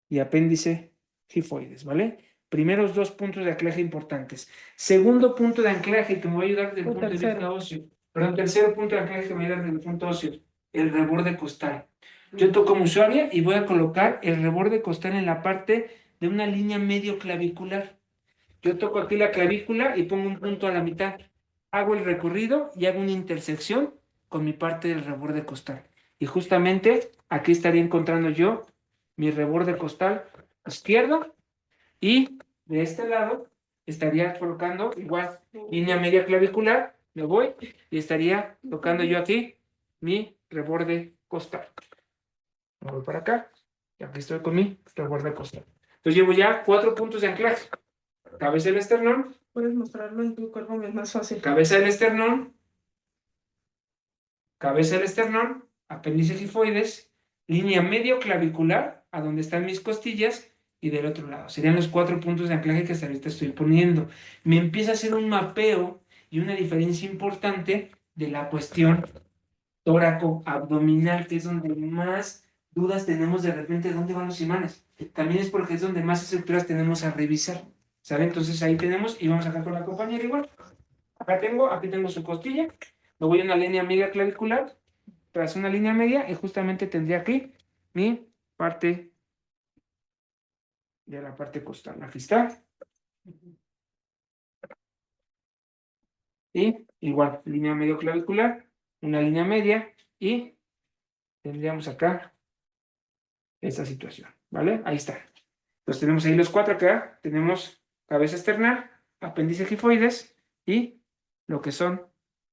y apéndice gifoides, ¿vale? Primeros dos puntos de anclaje importantes. Segundo punto de anclaje que me va a ayudar desde el punto de vista óseo. Perdón, tercer punto de anclaje que me va a ayudar desde el punto óseo, el reborde costal. Yo toco mi usuaria y voy a colocar el reborde costal en la parte de una línea medio clavicular. Yo toco aquí la clavícula y pongo un punto a la mitad. Hago el recorrido y hago una intersección con mi parte del reborde costal. Y justamente aquí estaría encontrando yo mi reborde costal izquierdo y de este lado estaría colocando igual línea media clavicular, me voy y estaría tocando yo aquí mi reborde costal. Me voy para acá y aquí estoy con mi reborde costal. Entonces llevo ya 4 puntos de anclaje. Cabeza del esternón. Puedes mostrarlo en tu cuerpo, es más fácil. Cabeza del esternón. Cabeza del esternón. Apéndice gifoides. Línea medio clavicular, a donde están mis costillas. Y del otro lado. Serían los 4 puntos de anclaje que hasta ahorita estoy poniendo. Me empieza a hacer un mapeo y una diferencia importante de la cuestión tóraco-abdominal, que es donde más dudas tenemos de repente de dónde van los imanes. También es porque es donde más estructuras tenemos a revisar. ¿Sale? Entonces ahí tenemos, y vamos acá con la compañera igual. Aquí tengo su costilla, me voy a una línea media clavicular, tras una línea media, y justamente tendría aquí mi parte de la parte costal. Aquí está. Y igual, línea medio clavicular, una línea media, y tendríamos acá esta situación, ¿vale? Ahí está. Entonces tenemos ahí los 4 acá, tenemos cabeza externa, apéndice gifoides y lo que son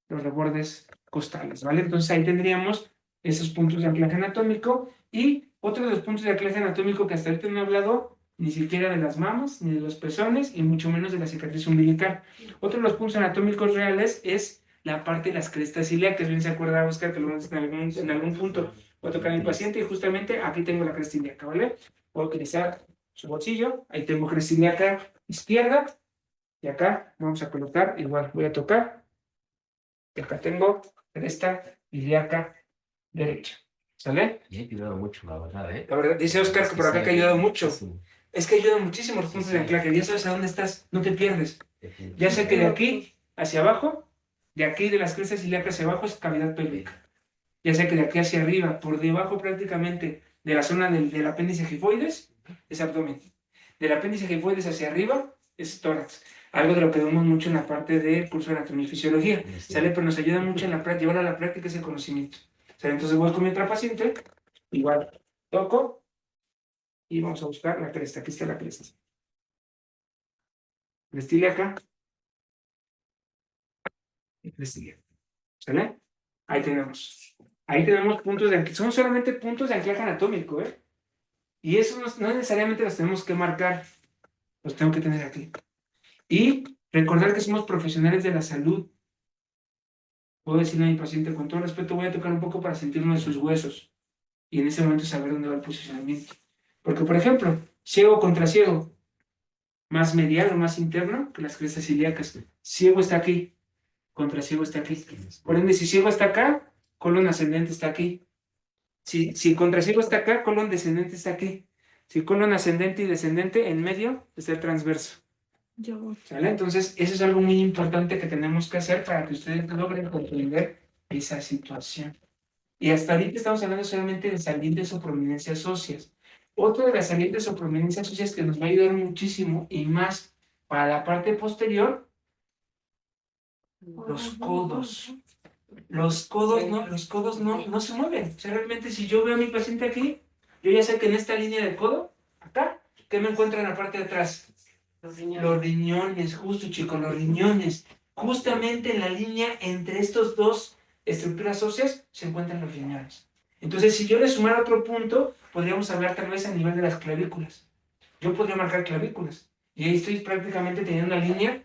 los rebordes costales, ¿vale? Entonces ahí tendríamos esos puntos de anclaje anatómico y otro de los puntos de anclaje anatómico que hasta ahorita no he hablado ni siquiera de las mamas, ni de los pezones y mucho menos de la cicatriz umbilical. Otro de los puntos anatómicos reales es la parte de las crestas ilíacas. Bien se acuerda, Oscar, que lo vimos en algún punto. Voy a tocar a mi paciente y justamente aquí tengo la cresta ilíaca, ¿vale? Puedo utilizar su bolsillo, ahí tengo cresta ilíaca izquierda y acá vamos a colocar, igual voy a tocar y acá tengo cresta ilíaca derecha, ¿sale? Y ha ayudado mucho, la verdad, ¿eh? La verdad, dice Oscar Es que que por acá sí, que ha ayudado mucho. muchísimo. Es que ayuda muchísimo los puntos de anclaje, ya sabes a dónde estás, no te pierdes. Ya sé que de aquí hacia abajo, de aquí de las crestas ilíacas hacia abajo es cavidad pélvica. Ya sé que de aquí hacia arriba, por debajo prácticamente de la zona del apéndice gifoides, es abdomen. Del apéndice gifoides hacia arriba es tórax. Algo de lo que vemos mucho en la parte del curso de anatomía y fisiología. ¿Sale? Pero nos ayuda mucho en la práctica, llevar a la práctica ese conocimiento. ¿Sale? Entonces voy con mi otra paciente, igual toco y vamos a buscar la cresta. Aquí está la cresta. Cresta ilíaca y cresta ilíaca. ¿Sale? Ahí tenemos. Ahí tenemos puntos de anclaje. Son solamente puntos de anclaje anatómico, ¿eh? Y eso no necesariamente los tenemos que marcar, los tengo que tener aquí. Y recordar que somos profesionales de la salud. Puedo decirle a mi paciente, con todo respeto, voy a tocar un poco para sentir uno de sus huesos. Y en ese momento saber dónde va el posicionamiento. Porque, por ejemplo, ciego contra ciego, más medial o más interno que las crestas ilíacas. Ciego está aquí, contra ciego está aquí. Por ende, si ciego está acá, colon ascendente está aquí. Si contra ciego está acá, colon descendente está aquí. Si colon ascendente y descendente, en medio está el transverso. ¿Sale? Entonces, eso es algo muy importante que tenemos que hacer para que ustedes logren comprender esa situación. Y hasta ahorita estamos hablando solamente de salientes o prominencias óseas. Otra de las salientes o prominencias óseas que nos va a ayudar muchísimo y más para la parte posterior, los codos. Los codos no se mueven. O sea, realmente si yo veo a mi paciente aquí, yo ya sé que en esta línea de codo, acá, ¿qué me encuentro en la parte de atrás? Los riñones, justo chicos, los riñones. Justamente en la línea entre estos dos estructuras óseas se encuentran los riñones. Entonces, si yo le sumara otro punto, podríamos hablar tal vez a nivel de las clavículas. Yo podría marcar clavículas. Y ahí estoy prácticamente teniendo una línea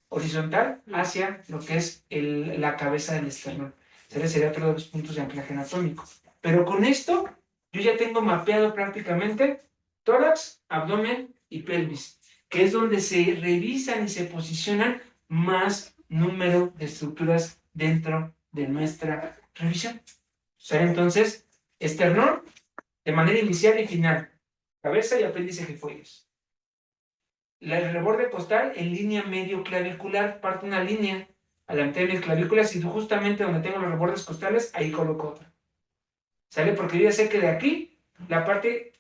horizontal hacia lo que es la cabeza del esternón. Ese sería otro de los puntos de anclaje anatómico. Pero con esto, yo ya tengo mapeado prácticamente tórax, abdomen y pelvis, que es donde se revisan y se posicionan más número de estructuras dentro de nuestra revisión. ¿Sale? Entonces, esternón de manera inicial y final, cabeza y apéndice gifoides. El reborde costal en línea medio clavicular, parte una línea a la mitad de mis clavículas y justamente donde tengo los rebordes costales, ahí coloco otra. ¿Sale? Porque yo ya sé que de aquí, la parte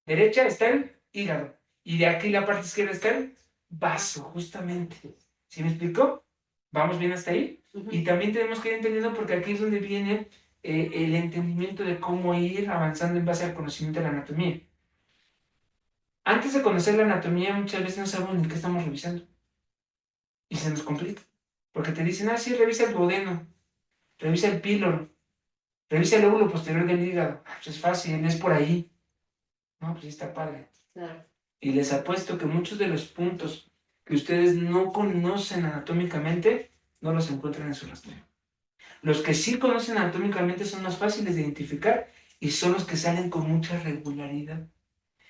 derecha está el hígado y de aquí la parte izquierda está el vaso, justamente. ¿Sí me explico? ¿Vamos bien hasta ahí? Y también tenemos que ir entendiendo porque aquí es donde viene el entendimiento de cómo ir avanzando en base al conocimiento de la anatomía. Antes de conocer la anatomía, muchas veces no sabemos ni qué estamos revisando. Y se nos complica. Porque te dicen, ah, sí, revisa el duodeno, revisa el píloro, revisa el lóbulo posterior del hígado. Ah, pues es fácil, es por ahí. No, pues sí está padre. Claro. Y les apuesto que muchos de los puntos que ustedes no conocen anatómicamente, no los encuentran en su rastreo. Los que sí conocen anatómicamente son más fáciles de identificar y son los que salen con mucha regularidad.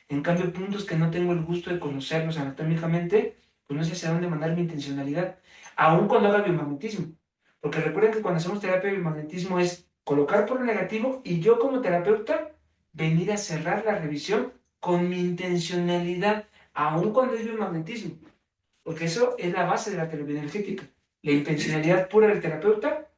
En cambio, puntos que no tengo el gusto de conocerlos anatómicamente, pues no sé hacia dónde mandar mi intencionalidad, aun cuando haga biomagnetismo. Porque recuerden que cuando hacemos terapia de biomagnetismo es colocar por lo negativo y yo como terapeuta venir a cerrar la revisión con mi intencionalidad, aun cuando es biomagnetismo. Porque eso es la base de la terapia energética. La intencionalidad pura del terapeuta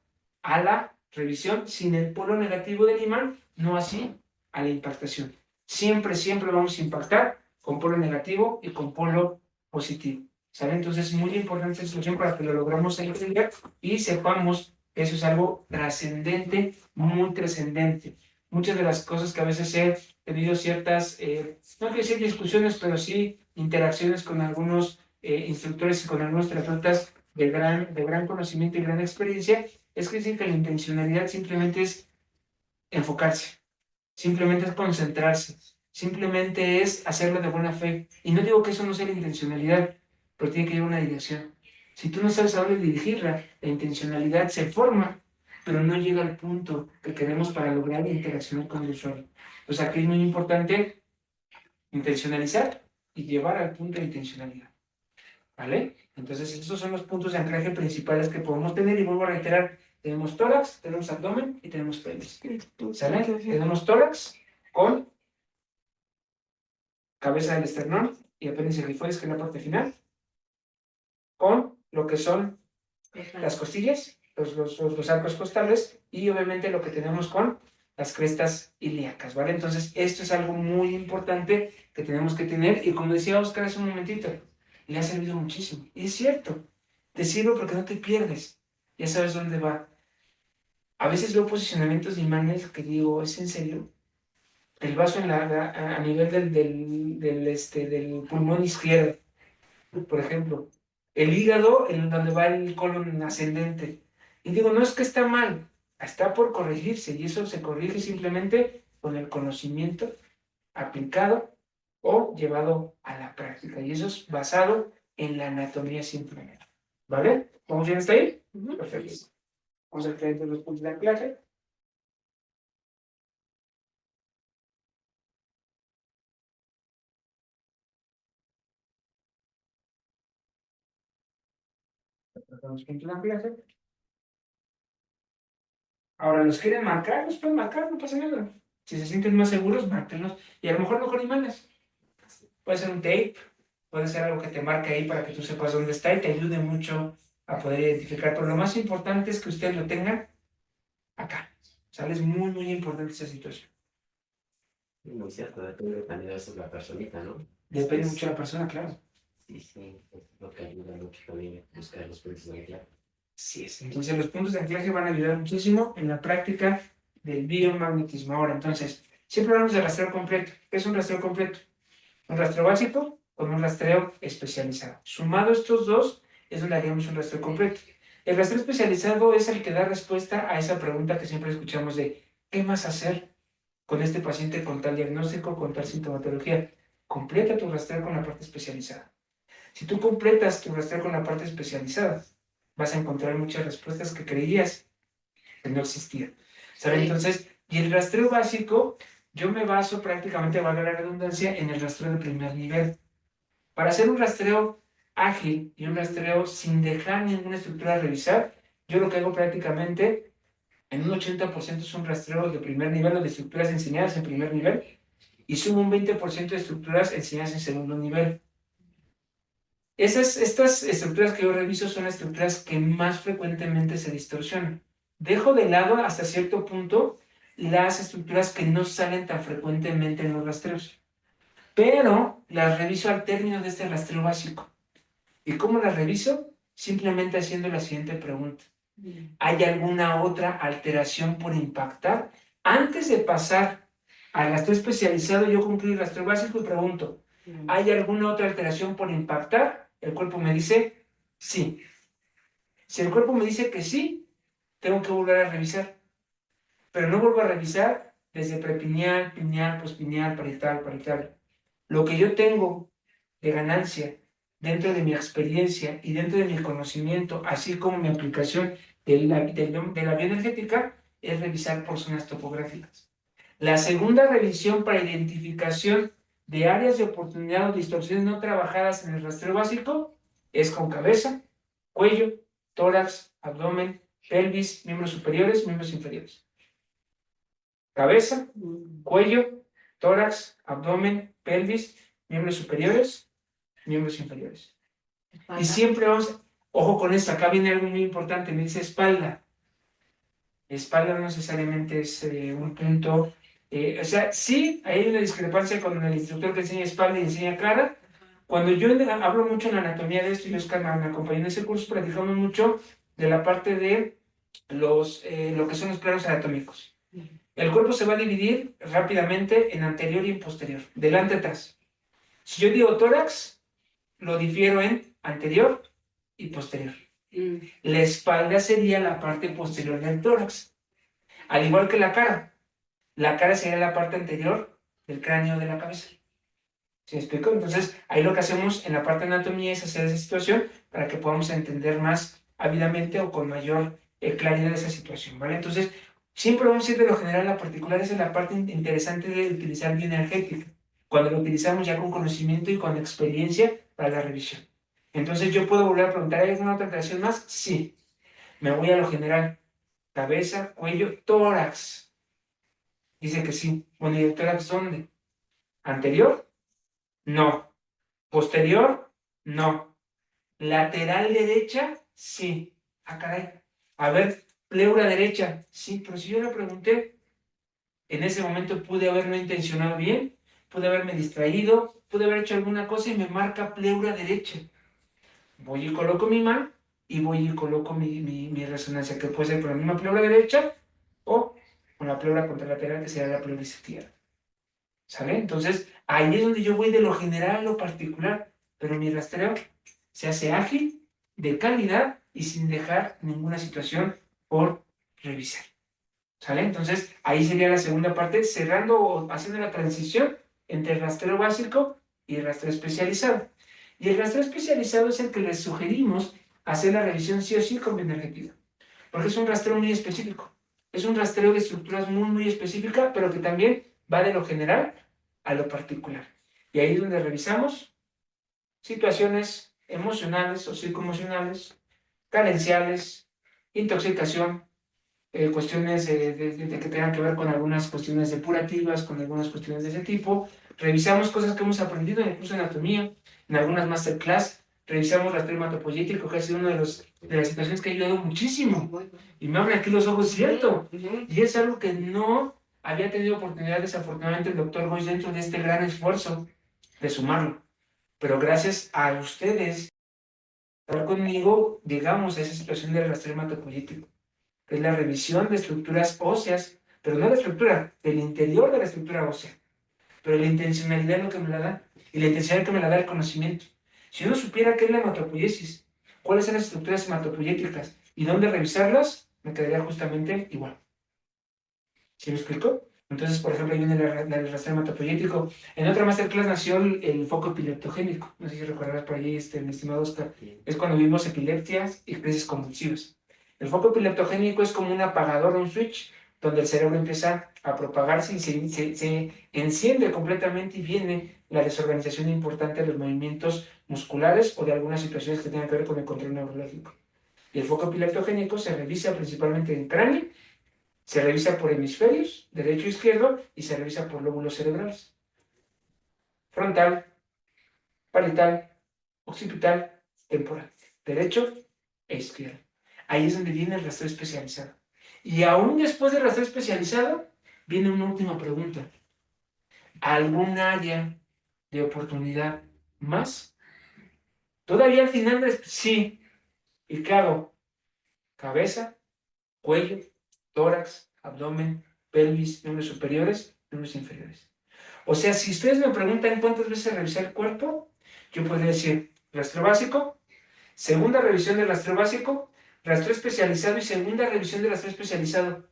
a la revisión sin el polo negativo del imán, no así a la impactación. Siempre, siempre vamos a impactar con polo negativo y con polo positivo. ¿Sale? Entonces es muy importante esta situación para que lo logramos entender y sepamos que eso es algo trascendente, muy trascendente. Muchas de las cosas que a veces he tenido ciertas, no quiero decir discusiones, pero sí interacciones con algunos instructores y con algunos terapeutas de gran conocimiento y gran experiencia, es que decir que la intencionalidad simplemente es enfocarse, simplemente es concentrarse, simplemente es hacerlo de buena fe. Y no digo que eso no sea la intencionalidad, pero tiene que llevar una dirección. Si tú no sabes a dónde dirigirla, la intencionalidad se forma, pero no llega al punto que queremos para lograr interaccionar con el usuario. O sea, que es muy importante intencionalizar y llevar al punto de intencionalidad. ¿Vale? Entonces, estos son los puntos de anclaje principales que podemos tener. Y vuelvo a reiterar, tenemos tórax, tenemos abdomen y tenemos pelvis. ¿Sale? Tenemos tórax con cabeza del esternón y apéndice gifoides, que es la parte final, con lo que son las costillas, los arcos costales y obviamente lo que tenemos con las crestas ilíacas, ¿vale? Entonces, esto es algo muy importante que tenemos que tener y como decía Oscar hace un momentito, le ha servido muchísimo. Y es cierto, te sirve porque no te pierdes, ya sabes dónde va. A veces veo posicionamientos de imanes que digo, ¿es en serio? El vaso a nivel del pulmón izquierdo, por ejemplo. El hígado en donde va el colon ascendente. Y digo, no es que está mal, está por corregirse y eso se corrige simplemente con el conocimiento aplicado o llevado a la práctica. Y eso es basado en la anatomía simplemente. ¿Vale? ¿Vamos bien hasta ahí? Perfecto. Vamos a ver los puntos de anclaje. Los puntos de anclaje. Ahora, ¿los quieren marcar? Los pueden marcar, no pasa nada. Si se sienten más seguros, márquenlos. Y a lo mejor no con imanes. Puede ser un tape, puede ser algo que te marque ahí para que tú sepas dónde está y te ayude mucho a poder identificar. Pero lo más importante es que ustedes lo tengan acá. ¿Sale? Es muy, muy importante esa situación. Muy cierto, depende también de la personita, ¿no? Depende mucho de la persona, claro. Sí, sí, es lo que ayuda mucho también a buscar los puntos de anclaje. Sí es. Entonces los puntos de anclaje van a ayudar muchísimo en la práctica del biomagnetismo. Ahora, entonces, siempre hablamos de rastreo completo. ¿Qué es un rastreo completo? Un rastreo básico con un rastreo especializado. Sumado estos dos, es donde haríamos un rastreo completo. El rastreo especializado es el que da respuesta a esa pregunta que siempre escuchamos de ¿qué más hacer con este paciente con tal diagnóstico, con tal sintomatología? Completa tu rastreo con la parte especializada. Si tú completas tu rastreo con la parte especializada, vas a encontrar muchas respuestas que creías que no existían. ¿Sabes? Entonces, y el rastreo básico, yo me baso prácticamente, valga la redundancia, en el rastreo de primer nivel. Para hacer un rastreo ágil y un rastreo sin dejar ninguna estructura a revisar, yo lo que hago prácticamente en un 80% es un rastreo de primer nivel o de estructuras enseñadas en primer nivel y sumo un 20% de estructuras enseñadas en segundo nivel. Estas estructuras que yo reviso son las estructuras que más frecuentemente se distorsionan. Dejo de lado hasta cierto punto las estructuras que no salen tan frecuentemente en los rastreos, pero las reviso al término de este rastreo básico. ¿Y cómo las reviso? Simplemente haciendo la siguiente pregunta. ¿Hay alguna otra alteración por impactar? Antes de pasar al rastreo especializado, yo concluyo el rastreo básico y pregunto, ¿hay alguna otra alteración por impactar? El cuerpo me dice sí. Si el cuerpo me dice que sí, tengo que volver a revisar. Pero no vuelvo a revisar desde prepineal, pineal, pospineal, parietal, parietal. Lo que yo tengo de ganancia dentro de mi experiencia y dentro de mi conocimiento, así como mi aplicación de la bioenergética, es revisar por zonas topográficas. La segunda revisión para identificación de áreas de oportunidad o distorsiones no trabajadas en el rastreo básico es con cabeza, cuello, tórax, abdomen, pelvis, miembros superiores, miembros inferiores. Cabeza, cuello, tórax, abdomen, pelvis, miembros superiores, miembros inferiores. Y siempre vamos, ojo con esto, acá viene algo muy importante, me dice espalda. Espalda no necesariamente es un punto, o sea, sí hay una discrepancia con el instructor que enseña espalda y enseña cara. Cuando yo hablo mucho en la anatomía de esto y Oscar me acompañó en ese curso, platicamos mucho de la parte de lo que son los planos anatómicos. El cuerpo se va a dividir rápidamente en anterior y en posterior, delante y atrás. Si yo digo tórax, lo difiero en anterior y posterior. La espalda sería la parte posterior del tórax, al igual que la cara. La cara sería la parte anterior del cráneo de la cabeza. ¿Sí me explico? Entonces, ahí lo que hacemos en la parte de anatomía es hacer esa situación para que podamos entender más ávidamente o con mayor claridad esa situación, ¿vale? Entonces, siempre vamos a ir de lo general a lo particular. Esa es la parte interesante de utilizar bioenergética, cuando lo utilizamos ya con conocimiento y con experiencia para la revisión. Entonces, yo puedo volver a preguntar, ¿hay alguna otra alteración más? Sí. Me voy a lo general. Cabeza, cuello, tórax. Dice que sí. Bueno, ¿y el tórax dónde? ¿Anterior? No. ¿Posterior? No. ¿Lateral derecha? Sí. Ah, caray. A ver, pleura derecha. Sí, pero si yo le pregunté, en ese momento pude haberme intencionado bien, pude haberme distraído, pude haber hecho alguna cosa y me marca pleura derecha. Voy y coloco mi mano y voy y coloco mi resonancia, que puede ser con la misma pleura derecha o con la pleura contralateral, que será la pleura izquierda. ¿Sale? Entonces, ahí es donde yo voy de lo general a lo particular, pero mi rastreo se hace ágil, de calidad y sin dejar ninguna situación por revisar. ¿Sale? Entonces, ahí sería la segunda parte, cerrando o haciendo la transición entre el rastreo básico y el rastreo especializado. Y el rastreo especializado es el que les sugerimos hacer la revisión sí o sí con bioenergética, porque es un rastreo muy específico. Es un rastreo de estructuras muy, muy específica, pero que también va de lo general a lo particular. Y ahí es donde revisamos situaciones emocionales o psicoemocionales, carenciales, intoxicación, cuestiones de que tengan que ver con algunas cuestiones depurativas, con algunas cuestiones de ese tipo. Revisamos cosas que hemos aprendido en el curso de anatomía, en algunas masterclass. Revisamos rastreo hematopoyético, que ha sido una de las situaciones que ha ayudado muchísimo. Y me abren aquí los ojos, ¿cierto? Y es algo que no había tenido oportunidad, desafortunadamente, el doctor Boyce dentro de este gran esfuerzo de sumarlo. Pero gracias a ustedes, estar conmigo, llegamos a esa situación del rastreo hematopoyético, que es la revisión de estructuras óseas, pero no la estructura, del interior de la estructura ósea. Pero la intencionalidad es lo que me la da, y la intencionalidad que me la da el conocimiento. Si uno supiera qué es la hematopoiesis, cuáles son las estructuras hematopoyéticas y dónde revisarlas, me quedaría justamente igual. ¿Sí me explico? Entonces, por ejemplo, ahí viene el rastreo hematopoyético. En otra masterclass nació el foco epileptogénico. No sé si recordarás por ahí, mi estimado Oscar. Es cuando vimos epilepsias y crisis convulsivas. El foco epileptogénico es como un apagador o un switch donde el cerebro empieza a propagarse y se enciende completamente y viene la desorganización importante de los movimientos musculares o de algunas situaciones que tengan que ver con el control neurológico. Y el foco epileptogénico se revisa principalmente en cráneo, se revisa por hemisferios, derecho e izquierdo, y se revisa por lóbulos cerebrales. Frontal, parietal, occipital, temporal. Derecho e izquierdo. Ahí es donde viene el rastreo especializado. Y aún después del rastreo especializado, viene una última pregunta. ¿Algún área de oportunidad más? Todavía al final, sí. ¿Y qué hago? Cabeza, cuello, tórax, abdomen, pelvis, miembros superiores, miembros inferiores. O sea, si ustedes me preguntan cuántas veces revisé el cuerpo, yo podría decir rastreo básico, segunda revisión del rastreo básico, rastreo especializado y segunda revisión del rastreo especializado.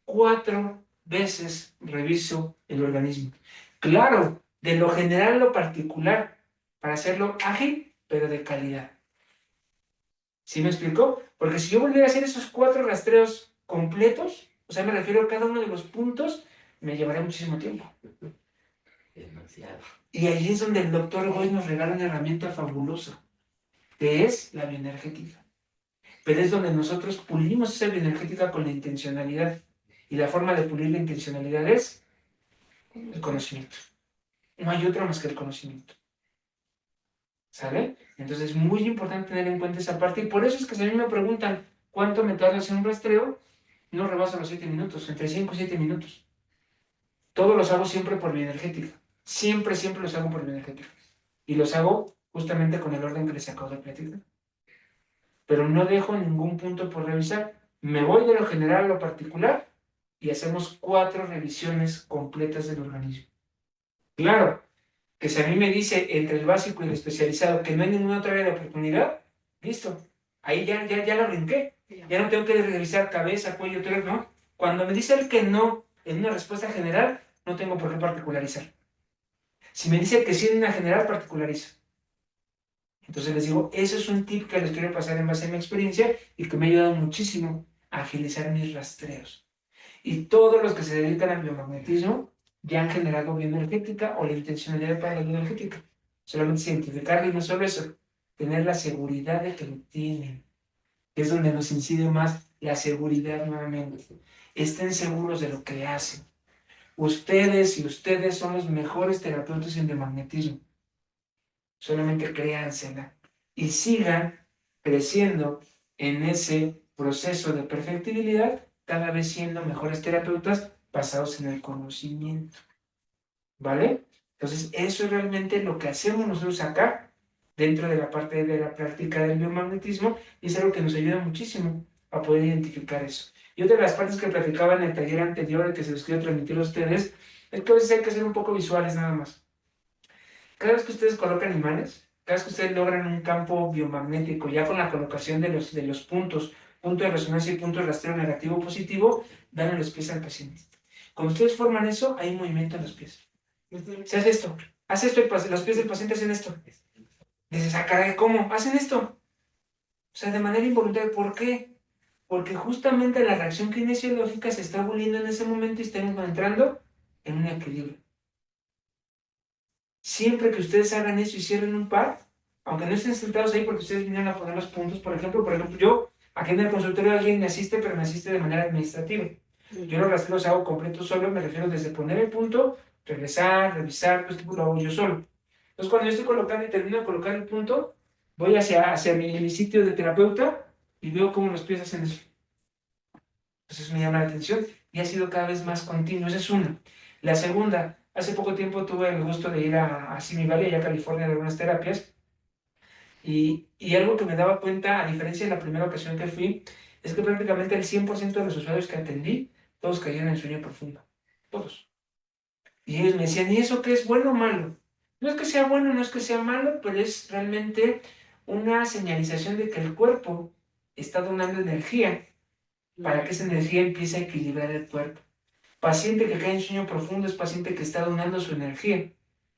4 veces reviso el organismo. Claro, de lo general a lo particular, para hacerlo ágil, pero de calidad. ¿Sí me explico? Porque si yo volviera a hacer esos 4 rastreos completos, o sea, me refiero a cada uno de los puntos, me llevaría muchísimo tiempo. Demasiado. Y ahí es donde el doctor Goy nos regala una herramienta fabulosa, que es la bioenergética. Pero es donde nosotros pulimos esa bioenergética con la intencionalidad. Y la forma de pulir la intencionalidad es el conocimiento. No hay otra más que el conocimiento. ¿Sale? Entonces es muy importante tener en cuenta esa parte. Y por eso es que si a mí me preguntan cuánto me tarda hacer un rastreo, no rebaso los 7 minutos, entre 5 y 7 minutos. Todos los hago siempre por bioenergética. Siempre, siempre los hago por bioenergética. Y los hago justamente con el orden que les acabo de platicar. Pero no dejo ningún punto por revisar. Me voy de lo general a lo particular y hacemos 4 revisiones completas del organismo. Claro, que si a mí me dice entre el básico y el especializado que no hay ninguna otra área de oportunidad, listo. Ahí ya la brinqué. Ya no tengo que revisar cabeza, cuello, tórax, no. Cuando me dice el que no en una respuesta general, no tengo por qué particularizar. Si me dice que sí en una general, particularizo. Entonces les digo, eso es un tip que les quiero pasar en base a mi experiencia y que me ha ayudado muchísimo a agilizar mis rastreos. Y todos los que se dedican al biomagnetismo ya han generado bioenergética o la intencionalidad para la bioenergética. Solamente es identificarla y no solo eso, tener la seguridad de que lo tienen. Es donde nos incide más la seguridad nuevamente. Estén seguros de lo que hacen. Ustedes y ustedes son los mejores terapeutas en biomagnetismo. Solamente créansela y sigan creciendo en ese proceso de perfectibilidad, cada vez siendo mejores terapeutas basados en el conocimiento. ¿Vale? Entonces, eso es realmente lo que hacemos nosotros acá, dentro de la parte de la práctica del biomagnetismo, y es algo que nos ayuda muchísimo a poder identificar eso. Y otra de las partes que platicaba en el taller anterior, y que se los quiero transmitir a ustedes, es que a veces hay que ser un poco visuales nada más. Cada vez que ustedes colocan imanes, cada vez que ustedes logran un campo biomagnético, ya con la colocación de los puntos, punto de resonancia y punto de rastreo negativo o positivo, dan en los pies al paciente. Cuando ustedes forman eso, hay un movimiento en los pies. Se hace esto, los pies del paciente hacen esto. Dices, ah, caray, ¿cómo? Hacen esto. O sea, de manera involuntaria. ¿Por qué? Porque justamente la reacción kinesiológica se está aboliendo en ese momento y estamos entrando en un equilibrio. Siempre que ustedes hagan eso y cierren un par, aunque no estén sentados ahí porque ustedes vinieron a poner los puntos, por ejemplo, yo, aquí en el consultorio alguien me asiste, pero me asiste de manera administrativa. Yo los rastreos hago completos solo, me refiero desde poner el punto, regresar, revisar, pues lo hago yo solo. Entonces, cuando yo estoy colocando y termino de colocar el punto, voy hacia mi sitio de terapeuta y veo cómo los pies hacen eso. Entonces me llama la atención y ha sido cada vez más continuo. Esa es una. La segunda, hace poco tiempo tuve el gusto de ir a Simi Valley, allá a California, de algunas terapias. Y algo que me daba cuenta, a diferencia de la primera ocasión que fui, es que prácticamente el 100% de los usuarios que atendí, todos caían en sueño profundo. Todos. Y ellos me decían, ¿y eso qué es bueno o malo? No es que sea bueno, no es que sea malo, pero es realmente una señalización de que el cuerpo está donando energía para que esa energía empiece a equilibrar el cuerpo. Paciente que cae en sueño profundo es paciente que está donando su energía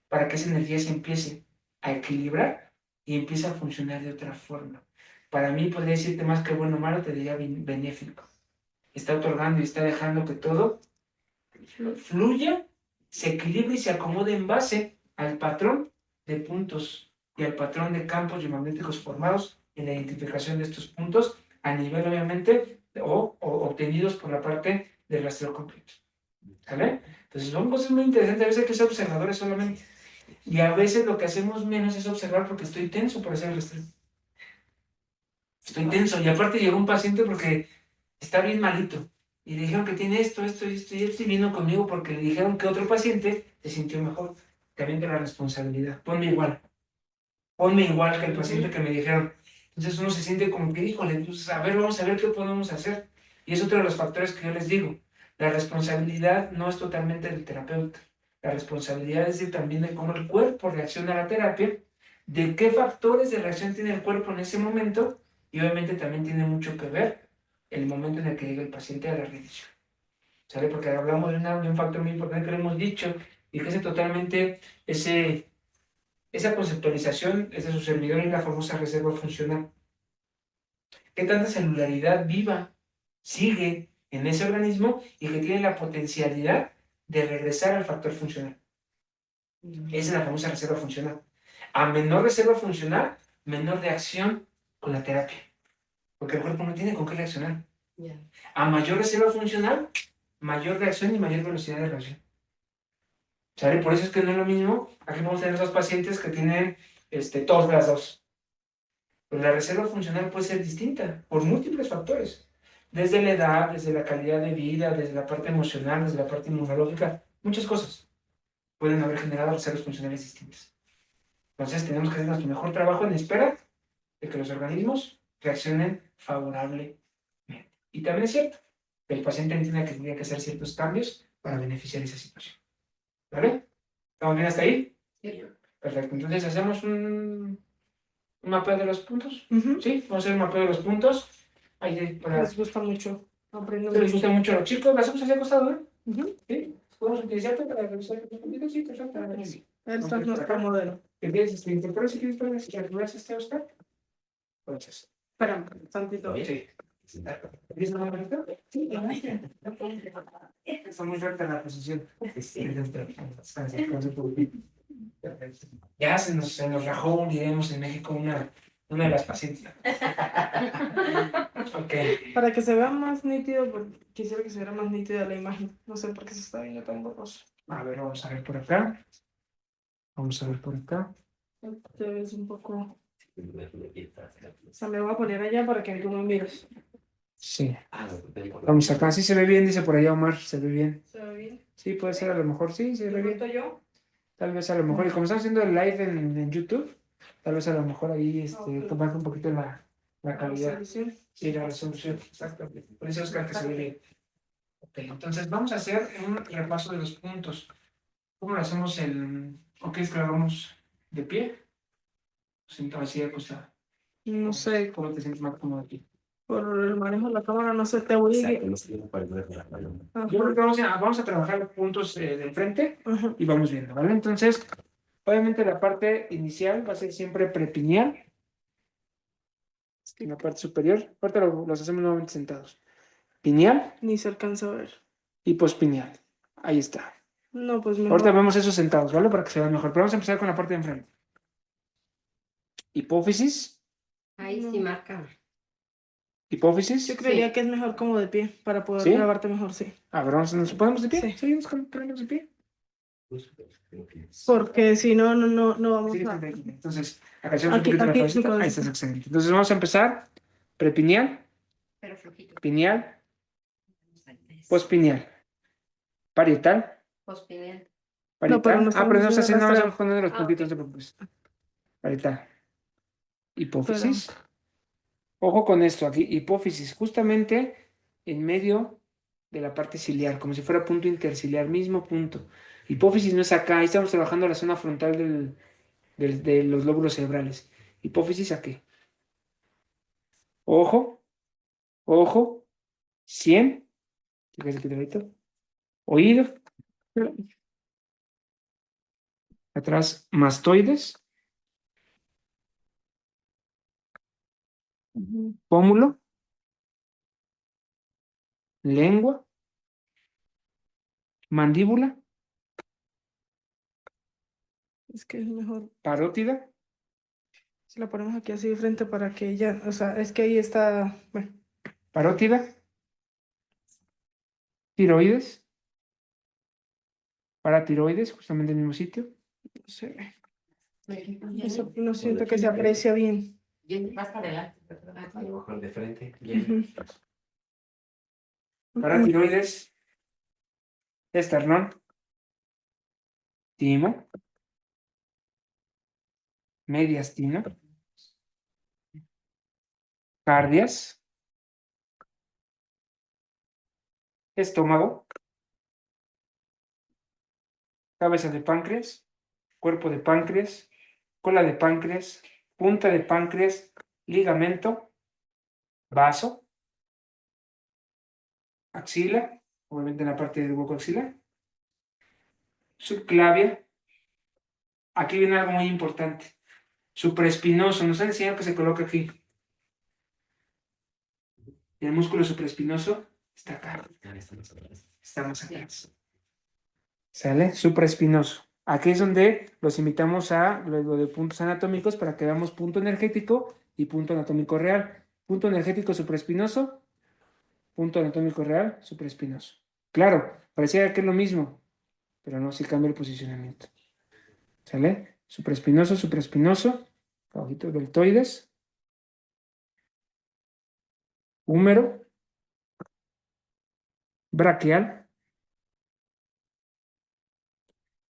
para que esa energía se empiece a equilibrar y empiece a funcionar de otra forma. Para mí, podría decirte más que bueno o malo, te diría benéfico. Está otorgando y está dejando que todo fluya, se equilibre y se acomode en base al patrón de puntos y al patrón de campos biomagnéticos formados en la identificación de estos puntos a nivel, obviamente, o obtenidos por la parte del rastreo completo. ¿Vale? Entonces son cosas muy interesantes. A veces hay que ser observadores solamente. Y a veces lo que hacemos menos es observar porque estoy tenso por hacer el rastreo. Estoy tenso. Y aparte llegó un paciente porque está bien malito. Y le dijeron que tiene esto, esto y esto, y esto, y vino conmigo porque le dijeron que otro paciente se sintió mejor. También de la responsabilidad. Ponme igual. Ponme igual que el paciente que me dijeron. Entonces uno se siente como que, híjole, entonces, a ver, vamos a ver qué podemos hacer. Y es otro de los factores que yo les digo. La responsabilidad no es totalmente del terapeuta. La responsabilidad es también de cómo el cuerpo reacciona a la terapia, de qué factores de reacción tiene el cuerpo en ese momento, y obviamente también tiene mucho que ver el momento en el que llega el paciente a la revisión. ¿Sale? Porque hablamos de un factor muy importante que lo hemos dicho, y que es totalmente esa conceptualización es de su servidor y la famosa reserva funcional. ¿Qué tanta celularidad viva sigue en ese organismo y que tiene la potencialidad de regresar al factor funcional? Esa es la famosa reserva funcional. A menor reserva funcional, menor reacción con la terapia. Porque el cuerpo no tiene con qué reaccionar. A mayor reserva funcional, mayor reacción y mayor velocidad de reacción. ¿Sale? Por eso es que no es lo mismo. Aquí vamos a tener dos pacientes que tienen tos de las dos. Pero la reserva funcional puede ser distinta por múltiples factores. Desde la edad, desde la calidad de vida, desde la parte emocional, desde la parte inmunológica, muchas cosas pueden haber generado reservas funcionales distintas. Entonces tenemos que hacer nuestro mejor trabajo en espera de que los organismos reaccionen favorablemente. Y también es cierto que el paciente tiene que hacer ciertos cambios para beneficiar esa situación. ¿Vale? ¿Estamos bien hasta ahí? Sí. Perfecto. Entonces hacemos un mapeo de los puntos. Ujú. ¿Sí? Vamos a hacer un mapeo de los puntos. Ahí para... Les gusta mucho. Aprendo Les mucho. gusta mucho a los chicos. Las hemos así acostado, ¿eh? Ujú. ¿Sí? ¿Podemos utilizarte para revisar los puntitos? Sí, perfecto. Esta es nuestra modelo. ¿Qué quieres? ¿Incorporar si quieres para que veas Oscar? Entonces. Espérame, tantito. Sí. ¿Quieres una manita? Sí. Está muy fuerte la posición. Ya se nos rajó, diremos en México, una de las pacientes. Ok. Para que se vea más nítido, porque quisiera que se viera más nítida la imagen. No sé por qué se está viendo tan borroso. A ver, vamos a ver por acá. Vamos a ver por acá. Te ves un poco. O sea, me voy a poner allá para que tú me mires. Sí. Vamos acá. Sí se ve bien, dice por allá Omar. Se ve bien. ¿Se ve bien? Sí, puede ser a lo mejor. Sí, se ve bien. ¿Lo yo? Tal vez a lo mejor. Y como estamos haciendo el live en YouTube, tal vez a lo mejor ahí Ok. baja un poquito la calidad. Resolución. Sí, la resolución. Exactamente. Por eso Oscar que se ve bien. Ok, entonces vamos a hacer un repaso de los puntos. ¿Cómo lo hacemos o qué es que lo hagamos de pie? Siento así acostado. No sé, ¿Cómo te sientes más cómodo aquí? por el manejo de la cámara, no sé, te voy a... Ajá. Yo creo que vamos a trabajar puntos de frente Ajá. y vamos viendo, ¿vale? Entonces, obviamente la parte inicial va a ser siempre prepineal. En la parte superior. Ahorita los hacemos nuevamente sentados. Pineal Ni se alcanza a ver. y pospineal. Ahí está. No, pues mejor. Ahorita vemos esos sentados, ¿vale? Para que se vean mejor. Pero vamos a empezar con la parte de enfrente. Hipófisis. Ahí sí marca. Hipófisis. Yo creía que es mejor como de pie, para poder ¿Sí? grabarte mejor, sí. A ver, ¿nos ponemos de pie? Sí. Sí, nos ponemos de pie. Porque si no, no vamos Sí, a... entonces, acá Aquí, un poquito la aquí, cabecita. con Ahí eso. está, excelente. Entonces vamos a empezar. Prepineal, Pero flojito. pineal, pospineal. Parietal, Pospineal. No, pero no pero no estamos está haciendo, haciendo no rastreo. estamos poniendo los Ah, puntitos, ok. no te preocupes. Parietal. Hipófisis. Ojo con esto, aquí, hipófisis, justamente en medio de la parte ciliar, como si fuera punto interciliar, mismo punto. Hipófisis no es acá, ahí estamos trabajando la zona frontal de los lóbulos cerebrales. Hipófisis aquí. Ojo, ojo, 100. Fíjate aquí delgadito. Oído. Atrás, mastoides. Ujú. Pómulo. Lengua. Mandíbula. Es que es mejor Parótida. si la ponemos aquí así de frente para que ella, o sea, es que ahí está, bueno, Parótida. Tiroides. Paratiroides, justamente en el mismo sitio. no sé, Eso. no siento que se aprecia bien. Más para adelante. A lo mejor de frente. Ujú. Paratiroides. Esternón. Timo. Mediastino. Cardias. Estómago. Cabeza de páncreas. Cuerpo de páncreas. Cola de páncreas. Punta de páncreas. Ligamento. Vaso. Axila. Obviamente en la parte del hueco axilar. Subclavia. Aquí viene algo muy importante. Supraespinoso. Nos han enseñado que se coloca aquí. Y el músculo supraespinoso está acá. Está más atrás. ¿Sale? Supraespinoso. Aquí es donde los invitamos a lo de puntos anatómicos para que veamos punto energético y punto anatómico real. Punto energético supraespinoso, punto anatómico real, supraespinoso. Claro, parecía que es lo mismo, pero no, sí cambia el posicionamiento. ¿Sale? Supraespinoso, supraespinoso, abajito deltoides, húmero, braquial,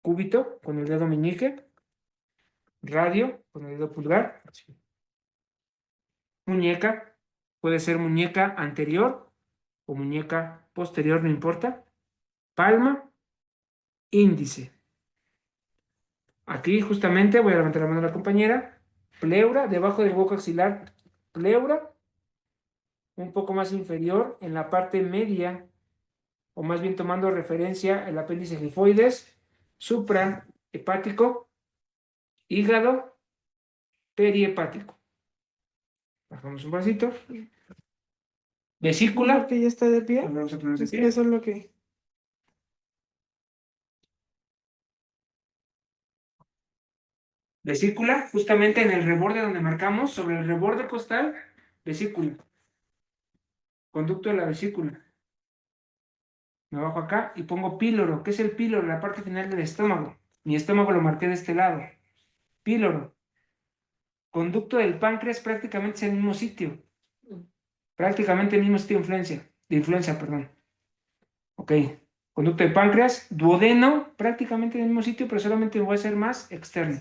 cúbito con el dedo meñique, radio con el dedo pulgar, muñeca, puede ser muñeca anterior o muñeca posterior, no importa, palma, índice. Aquí justamente voy a levantar la mano de la compañera, pleura, debajo del hueco axilar, pleura, un poco más inferior en la parte media, o más bien tomando referencia el apéndice gifoides, suprahepático, hígado, perihepático. Bajamos un vasito. Vesícula. Porque ya está de pie. Vamos a ponernos de Es que pie. eso es lo que. Vesícula, justamente en el reborde donde marcamos, sobre el reborde costal, vesícula. Conducto de la vesícula. Me bajo acá y pongo píloro. ¿Qué es el píloro? La parte final del estómago. Mi estómago lo marqué de este lado. Píloro. Conducto del páncreas prácticamente es el mismo sitio. Prácticamente el mismo sitio de influencia, perdón. Ok. Conducto del páncreas, duodeno, prácticamente en el mismo sitio, pero solamente voy a hacer más externo.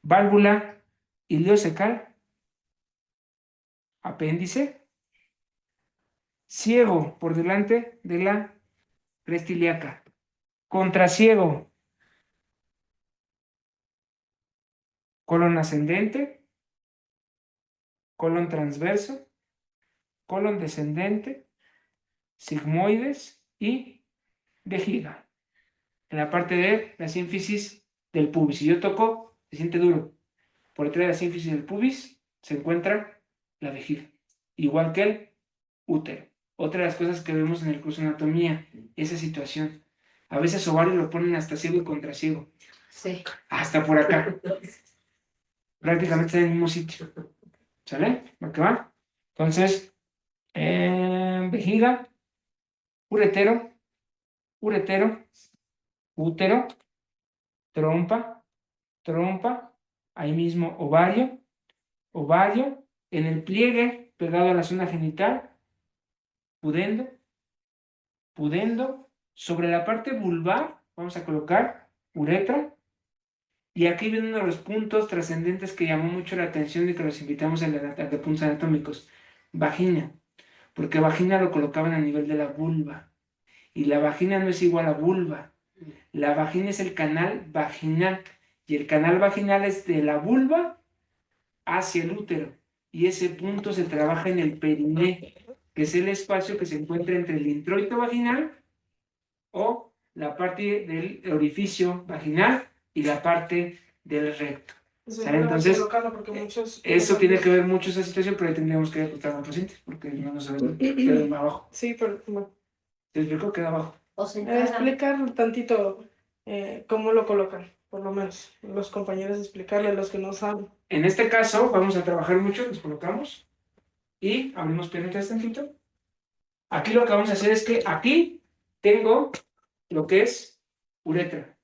Válvula iliocecal, apéndice, ciego por delante de la cresta ilíaca, contraciego, colon ascendente, colon transverso, colon descendente, sigmoides y vejiga. En la parte de la sínfisis del pubis. Si yo toco, se siente duro. Por detrás de la sínfisis del pubis se encuentra la vejiga, igual que el útero. Otra de las cosas que vemos en el curso de anatomía, esa situación. A veces ovario lo ponen hasta ciego y contraciego. Sí. Hasta por acá. Prácticamente está en el mismo sitio. ¿Sale? ¿Va que va? Entonces, vejiga, uretero, uretero, útero, trompa, trompa, ahí mismo ovario, ovario, en el pliegue pegado a la zona genital, pudendo, pudendo, sobre la parte vulvar vamos a colocar uretra, y aquí viene uno de los puntos trascendentes que llamó mucho la atención y que los invitamos a de puntos anatómicos, vagina, porque vagina lo colocaban a nivel de la vulva, y la vagina no es igual a vulva, la vagina es el canal vaginal, y el canal vaginal es de la vulva hacia el útero. Y ese punto se trabaja en el periné, que es el espacio que se encuentra entre el introito vaginal o la parte del orificio vaginal y la parte del recto. ¿Sale? Entonces, eso tiene que ver mucho esa situación, pero ahí tendríamos que ocultar a los pacientes, porque no nos saben, queda abajo. Sí, pero bueno. ¿Te explico? Queda abajo. O sentada. Explicar tantito cómo lo colocan, por lo menos. Los compañeros explicarle a los que no saben. En este caso, vamos a trabajar mucho, nos colocamos y abrimos piernitas tantito. Aquí lo que vamos a hacer es que aquí tengo lo que es uretra.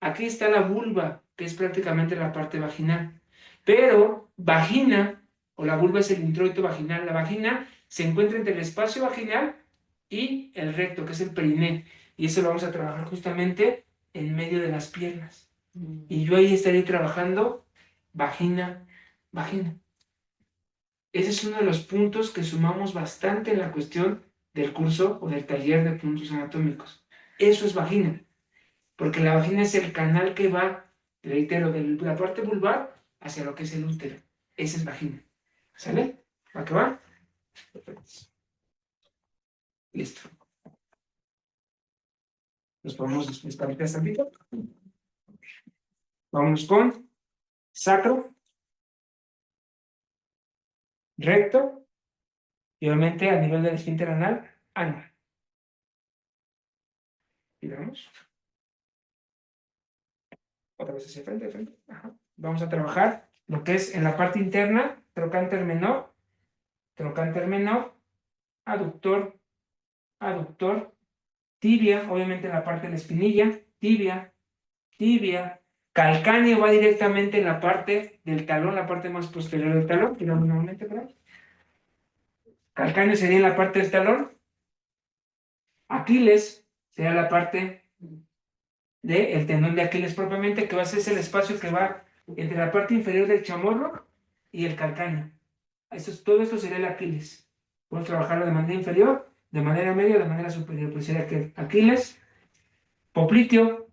Aquí está la vulva, que es prácticamente la parte vaginal. Pero vagina, o la vulva es el introito vaginal. La vagina se encuentra entre el espacio vaginal y el recto, que es el periné. Y eso lo vamos a trabajar justamente en medio de las piernas. Y yo ahí estaré trabajando vagina, vagina. Ese es uno de los puntos que sumamos bastante en la cuestión del curso o del taller de puntos anatómicos. Eso es vagina, porque la vagina es el canal que va, reitero, de la parte vulvar hacia lo que es el útero. Esa es vagina. ¿Sale? ¿Va que va? Perfecto. Listo. Nos ponemos espalditas tantito. Vamos con sacro, recto, y obviamente a nivel del esfínter anal, ano. Y vamos. Otra vez hacia frente, de frente. Ajá. Vamos a trabajar lo que es en la parte interna, trocánter menor, aductor, aductor, tibia, obviamente en la parte de la espinilla, tibia, tibia, calcáneo va directamente en la parte del talón, la parte más posterior del talón, y normalmente, ¿verdad? Calcáneo sería en la parte del talón, Aquiles sería la parte del tendón de Aquiles propiamente, que va a ser el espacio que va entre la parte inferior del chamorro y el calcáneo. Todo esto sería el Aquiles. Podemos trabajarlo de manera inferior, de manera media, de manera superior. Pues sería que Aquiles, popliteo,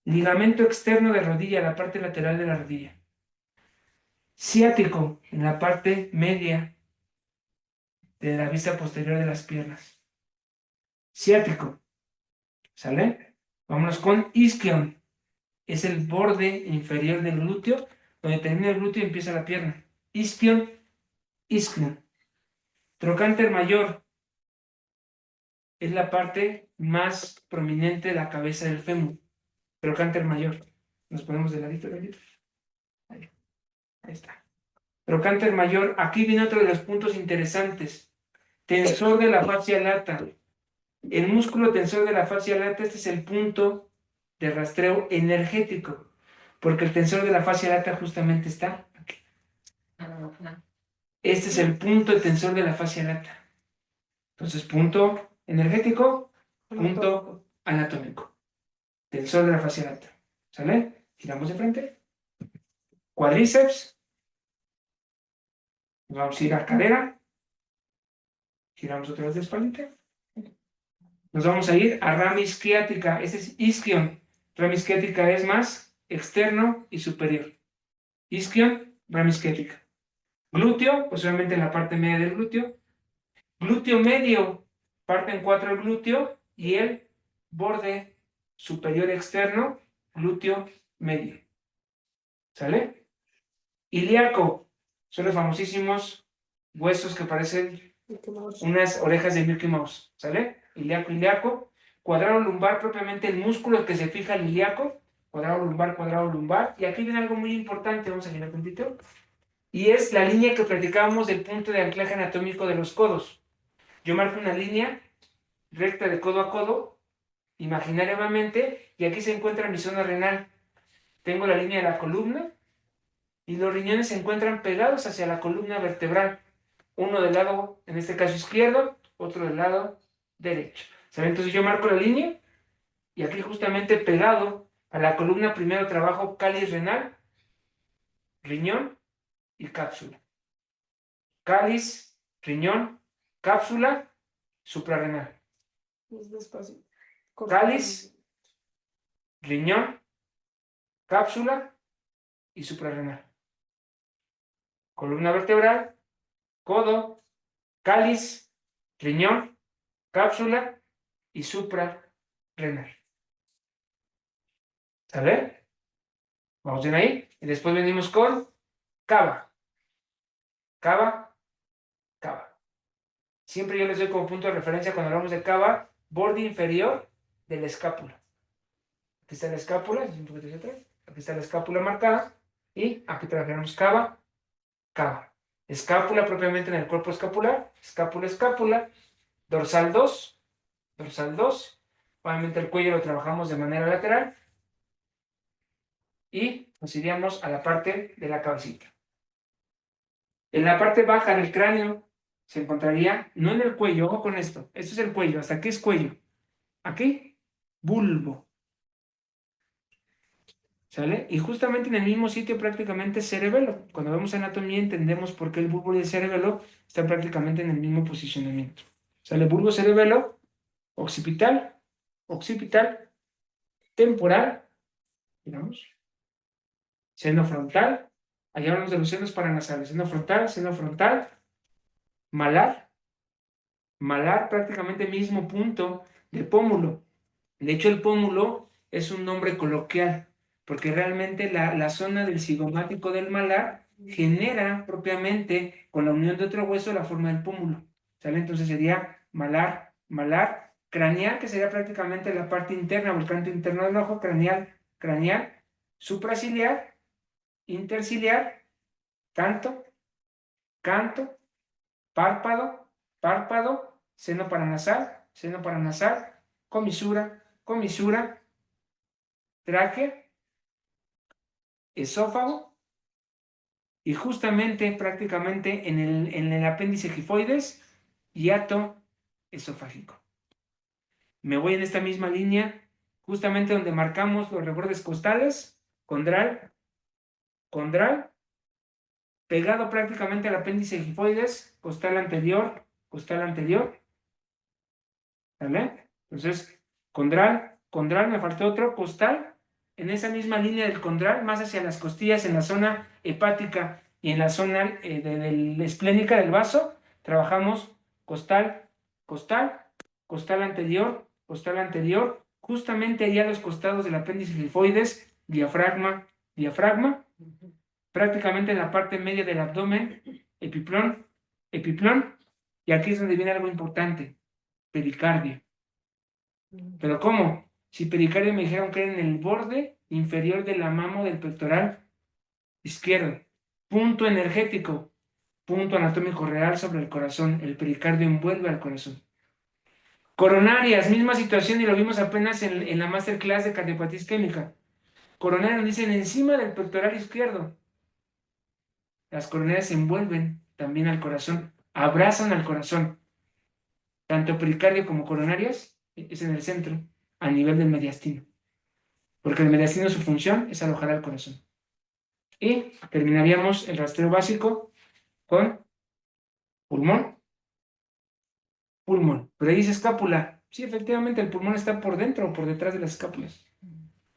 ligamento externo de rodilla, la parte lateral de la rodilla. Ciático, en la parte media de la vista posterior de las piernas. Ciático, ¿sale? Vámonos con isquion. Es el borde inferior del glúteo, donde termina el glúteo y empieza la pierna. Isquion, isquion. Trocánter mayor es la parte más prominente de la cabeza del fémur. Trocánter mayor. Nos ponemos de ladito. Ahí está. Trocánter mayor. Aquí viene otro de los puntos interesantes. Tensor de la fascia lata. El músculo tensor de la fascia lata, este es el punto de rastreo energético, porque el tensor de la fascia lata justamente está aquí. Este es el punto de tensor de la fascia lata. Entonces, punto energético, punto anatómico. Tensor de la fascia lata. ¿Sale? Giramos de frente. Cuádriceps. Nos vamos a ir a cadera. Giramos otra vez de espaldita. Nos vamos a ir a rama isquiática. Este es isquion. Rama isquiática es más externo y superior. Isquion, rama isquiática. Glúteo, pues obviamente en la parte media del glúteo. Glúteo medio, parte en cuatro el glúteo y el borde superior externo, glúteo medio. ¿Sale? Ilíaco, son los famosísimos huesos que parecen unas orejas de Mickey Mouse. ¿Sale? Ilíaco, ilíaco. Cuadrado lumbar, propiamente el músculo que se fija al ilíaco. Cuadrado lumbar, cuadrado lumbar. Y aquí viene algo muy importante, vamos a girar un poquito. Y es la línea que platicábamos del punto de anclaje anatómico de los codos. Yo marco una línea recta de codo a codo, imaginariamente, y aquí se encuentra mi zona renal. Tengo la línea de la columna y los riñones se encuentran pegados hacia la columna vertebral. Uno del lado, en este caso izquierdo, otro del lado derecho. ¿Saben? Entonces yo marco la línea y aquí justamente pegado a la columna primero trabajo cáliz renal, riñón y cápsula. Cáliz, riñón, cápsula, suprarrenal. Cáliz, riñón, cápsula, y suprarrenal. Columna vertebral, codo, cáliz, riñón, cápsula y suprarrenal. ¿Sale? Vamos bien ahí. Y después venimos con cava. Cava, cava. Siempre yo les doy como punto de referencia cuando hablamos de cava, borde inferior de la escápula. Aquí está la escápula, un poquito hacia atrás. Aquí está la escápula marcada. Y aquí trabajamos cava, cava. Escápula propiamente en el cuerpo escapular. Escápula, escápula. Dorsal 2. Dorsal 2. Obviamente el cuello lo trabajamos de manera lateral. Y nos iríamos a la parte de la cabecita. En la parte baja del cráneo se encontraría, no en el cuello, ojo con esto. Esto es el cuello. ¿Hasta aquí es cuello? Aquí, bulbo. ¿Sale? Y justamente en el mismo sitio prácticamente cerebelo. Cuando vemos anatomía entendemos por qué el bulbo y el cerebelo están prácticamente en el mismo posicionamiento. ¿Sale? Bulbo, cerebelo, occipital, occipital, temporal, digamos, seno frontal. Allá hablamos de los senos paranasales. Seno frontal, malar, malar prácticamente mismo punto de pómulo. De hecho, el pómulo es un nombre coloquial, porque realmente la zona del cigomático del malar genera propiamente, con la unión de otro hueso, la forma del pómulo. ¿Sale? Entonces sería malar, malar, craneal, que sería prácticamente la parte interna o el canto interno del ojo, craneal, craneal, supraciliar, interciliar, canto, canto, párpado, párpado, seno paranasal, comisura, comisura, tráquea, esófago y justamente prácticamente en el apéndice gifoides, hiato esofágico. Me voy en esta misma línea, justamente donde marcamos los rebordes costales, condral, condral, pegado prácticamente al apéndice gifoides, costal anterior, ¿vale? Entonces, condral, condral, me faltó otro, costal, en esa misma línea del condral, más hacia las costillas, en la zona hepática y en la zona esplénica del vaso, trabajamos costal, costal, costal anterior, justamente allá a los costados del apéndice gifoides, diafragma, diafragma, prácticamente en la parte media del abdomen, epiplón, epiplón, y aquí es donde viene algo importante, pericardio. ¿Pero cómo? Si pericardio me dijeron que era en el borde inferior de la mama del pectoral izquierdo. Punto energético, punto anatómico real sobre el corazón. El pericardio envuelve al corazón. Coronarias, misma situación y lo vimos apenas en la masterclass de cardiopatía isquémica. Coronarias nos dicen encima del pectoral izquierdo. Las coronarias envuelven también al corazón, abrazan al corazón. Tanto pericardio como coronarias es en el centro, a nivel del mediastino. Porque el mediastino, su función es alojar al corazón. Y terminaríamos el rastreo básico con pulmón, pulmón. Pero ahí dice escápula. Sí, efectivamente, el pulmón está por dentro o por detrás de las escápulas.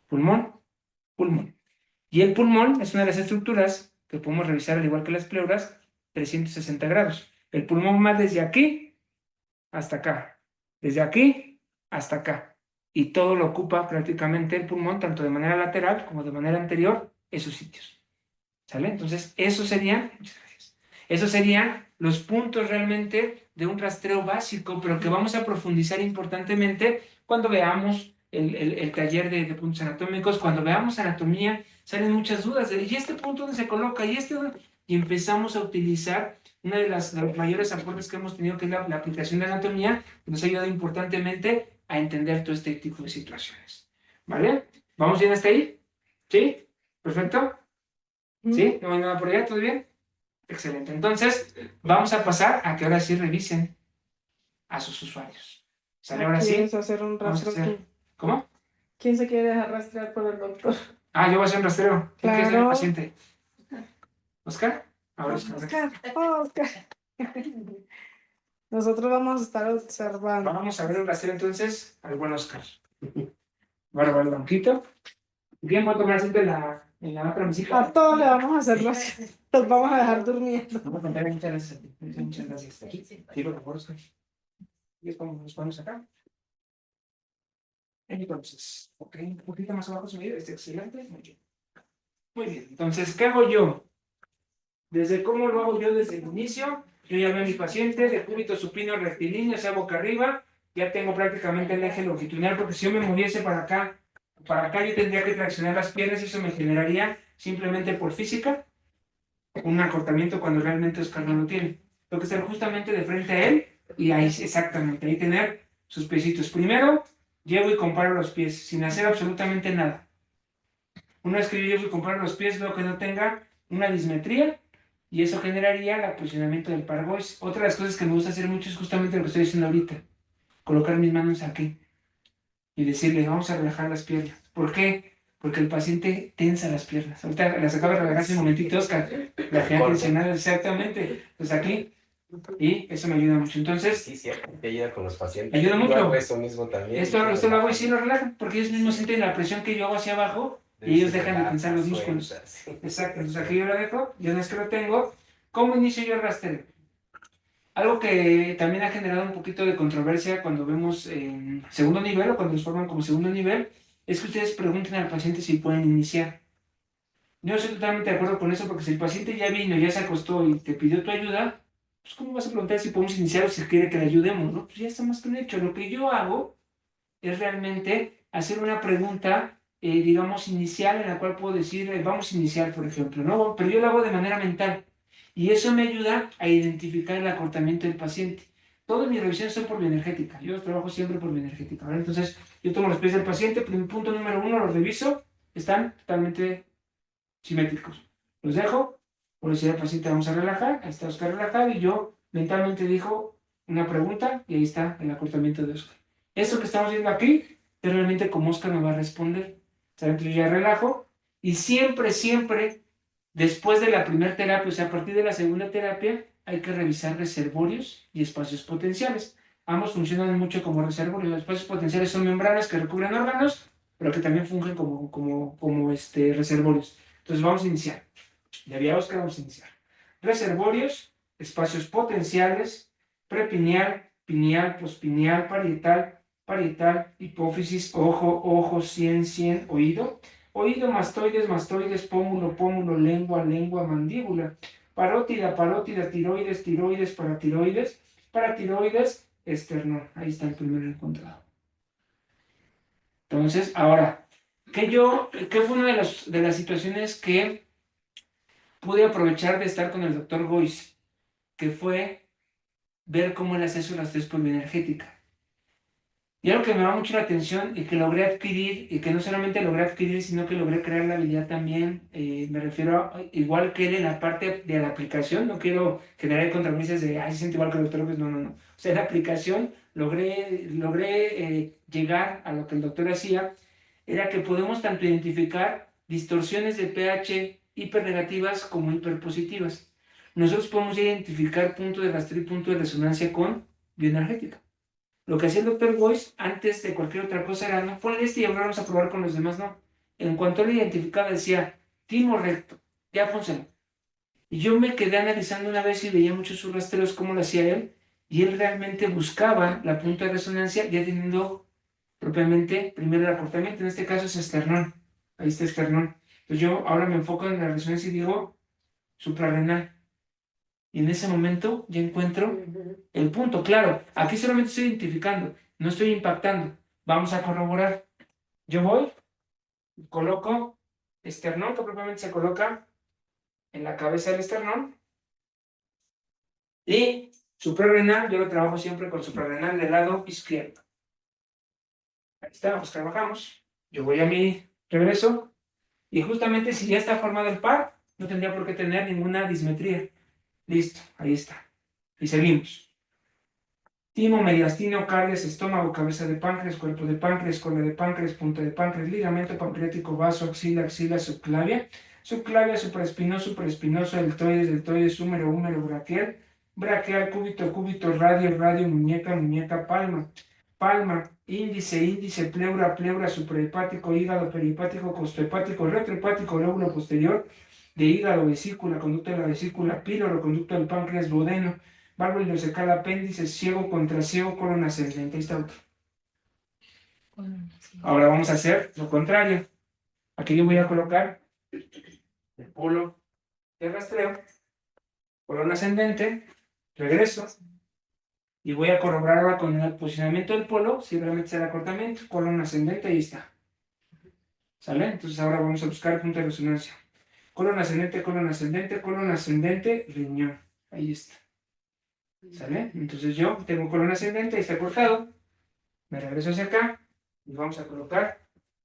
Pulmón, pulmón. Y el pulmón es una de las estructuras que podemos revisar, al igual que las pleuras, 360 grados. El pulmón va desde aquí hasta acá. Desde aquí hasta acá. Y todo lo ocupa prácticamente el pulmón, tanto de manera lateral como de manera anterior, esos sitios. ¿Sale? Entonces, muchas gracias. Esos serían los puntos realmente de un rastreo básico, pero que vamos a profundizar importantemente cuando veamos el taller de puntos anatómicos, cuando veamos anatomía, salen muchas dudas de, ¿y este punto dónde se coloca? ¿Y este dónde? Y empezamos a utilizar una de los mayores aportes que hemos tenido, que es la aplicación de anatomía, que nos ha ayudado importantemente a entender todo este tipo de situaciones. ¿Vale? ¿Vamos bien hasta ahí? ¿Sí? ¿Perfecto? ¿Sí? ¿No hay nada por allá? ¿Todo bien? Excelente. Entonces, vamos a pasar a que ahora sí revisen a sus usuarios. ¿Sale? Ahora sí. ¿Quieres hacer un Vamos a rastreo hacer. tú? ¿Cómo? ¿Quién se quiere dejar rastrear por el doctor? Ah, yo voy a hacer un rastreo. ¿Quién quiere ser el Claro. paciente? ¿Oscar? Ahora Oscar, Oscar. Nosotros vamos a estar observando. Vamos a ver un rastreo entonces al buen Oscar. Bárbaro, banquito. ¿Quién va a tomar asiento en la otra mesita? A todos le vamos a hacer los, los vamos a dejar durmiendo. Vamos a contar, muchas gracias a ti. Muchas gracias. Aquí, sí, por favor, Oscar. Y es como nos ponemos acá. Entonces, ok, un poquito más abajo subir, excelente, muy bien. Muy bien, entonces, ¿qué hago yo? Desde cómo lo hago yo desde el inicio, yo ya veo a mi paciente de cúbito supino rectilíneo, sea boca arriba, ya tengo prácticamente el eje longitudinal, porque si yo me moviese para acá yo tendría que traccionar las piernas y eso me generaría simplemente por física un acortamiento cuando realmente Oscar no lo tiene. Tengo que estar justamente de frente a él y ahí exactamente, ahí tener sus piecitos. Primero, llevo y comparo los pies sin hacer absolutamente nada. Una vez que yo llevo y comparo los pies, veo que no tenga una dismetría y eso generaría el aposicionamiento del pargois. Otra de las cosas que me gusta hacer mucho es justamente lo que estoy diciendo ahorita, colocar mis manos aquí y decirle, vamos a relajar las piernas. ¿Por qué? Porque el paciente tensa las piernas. Ahorita las acaba de relajar hace un momentito, Oscar. La que ha tensionado exactamente. Pues aquí. Y eso me ayuda mucho. Entonces, Sí, cierto, te ayuda con los pacientes. ayuda Yo mucho. hago eso mismo también. Esto lo hago y sí lo relajan, porque ellos mismos sienten la presión que yo hago hacia abajo y ellos dejan de tensar los músculos. Exacto. Entonces aquí yo lo dejo, y una vez que lo tengo, ¿cómo inicio yo el rastreo? Algo que también ha generado un poquito de controversia cuando vemos en segundo nivel o cuando nos forman como segundo nivel, es que ustedes pregunten al paciente si pueden iniciar. Yo estoy totalmente de acuerdo con eso porque si el paciente ya vino, ya se acostó y te pidió tu ayuda, pues ¿cómo vas a preguntar si podemos iniciar o si quiere que le ayudemos, ¿no? Pues ya está más que un hecho. Lo que yo hago es realmente hacer una pregunta, digamos, inicial en la cual puedo decir, vamos a iniciar, por ejemplo, ¿no? Pero yo lo hago de manera mental y eso me ayuda a identificar el acortamiento del paciente. Todas mis revisiones son por bioenergética, yo trabajo siempre por bioenergética, ¿vale? Entonces, yo tomo los pies del paciente, punto número uno, los reviso, están totalmente simétricos. Los dejo, por decir al paciente, vamos a relajar, ahí está Oscar relajado y yo mentalmente dijo una pregunta y ahí está el acortamiento de Oscar. Esto que estamos viendo aquí es realmente como Oscar me va a responder. Entonces yo ya relajo y siempre, siempre, después de la primera terapia, o sea, a partir de la segunda terapia, hay que revisar reservorios y espacios potenciales. Ambos funcionan mucho como reservorios. Los espacios potenciales son membranas que recubren órganos, pero que también fungen como reservorios. Entonces vamos a iniciar. Ya había Oscar, vamos a iniciar. Reservorios, espacios potenciales, prepineal, pineal, pospineal, parietal, parietal, hipófisis, ojo, sien, oído. Oído, mastoides, mastoides, pómulo, pómulo, lengua, lengua, mandíbula. Parótida, parótida, tiroides, tiroides, paratiroides, esternón. Ahí está el primero encontrado. Entonces, ahora, ¿qué fue una de las situaciones que pude aprovechar de estar con el doctor Goiz, que fue ver cómo él hace su rastreo por bioenergética? Y algo que me llama mucho la atención y que logré adquirir, y que no solamente logré adquirir, sino que logré crear la habilidad también, me refiero igual que él en la parte de la aplicación, no quiero generar controversias de, ay, se siente igual que el doctor Goiz, no, no, no. O sea, en la aplicación logré llegar a lo que el doctor hacía, era que podemos tanto identificar distorsiones de pH hipernegativas como hiperpositivas. Nosotros podemos identificar punto de rastreo y punto de resonancia con bioenergética. Lo que hacía el doctor Boyce antes de cualquier otra cosa era, no, ponle este y ahora vamos a probar con los demás, no. En cuanto él identificaba, decía, timo recto, ya funcionó. Y yo me quedé analizando una vez y veía muchos sus rastreos, cómo lo hacía él, y él realmente buscaba la punta de resonancia ya teniendo propiamente primero el acortamiento, en este caso es esternón, ahí está esternón. Entonces yo ahora me enfoco en la resonancia y digo suprarrenal. Y en ese momento ya encuentro el punto. Claro, aquí solamente estoy identificando, no estoy impactando. Vamos a corroborar. Yo voy, coloco esternón, que propiamente se coloca en la cabeza del esternón. Y suprarrenal, yo lo trabajo siempre con suprarrenal del lado izquierdo. Ahí está, pues trabajamos. Yo voy a mi regreso. Y justamente si ya está formado el par, no tendría por qué tener ninguna dismetría. Listo, ahí está. Y seguimos. Timo, mediastino, cardias, estómago, cabeza de páncreas, cuerpo de páncreas, cola de páncreas, punta de páncreas, ligamento pancreático, vaso, axila, axila, subclavia, subclavia, supraespinoso, deltoides, húmero, braquial, braquial, cúbito, radio, muñeca, palma, palma, índice, pleura, suprahepático, hígado, perihepático, costohepático, retrohepático, lóbulo posterior de hígado, vesícula, conducto de la vesícula, píloro, conducto del páncreas, duodeno, válvula ileocecal, apéndice, ciego, contraciego, colon ascendente. Ahí está otro. Ahora vamos a hacer lo contrario. Aquí yo voy a colocar el polo de rastreo, colon ascendente, regreso, y voy a corroborar ahora con el posicionamiento del polo, si realmente será acortamiento, colon ascendente, ahí está. ¿Sale? Entonces ahora vamos a buscar el punto de resonancia. Colon ascendente, riñón. Ahí está. ¿Sale? Entonces yo tengo colon ascendente, ahí está cortado. Me regreso hacia acá y vamos a colocar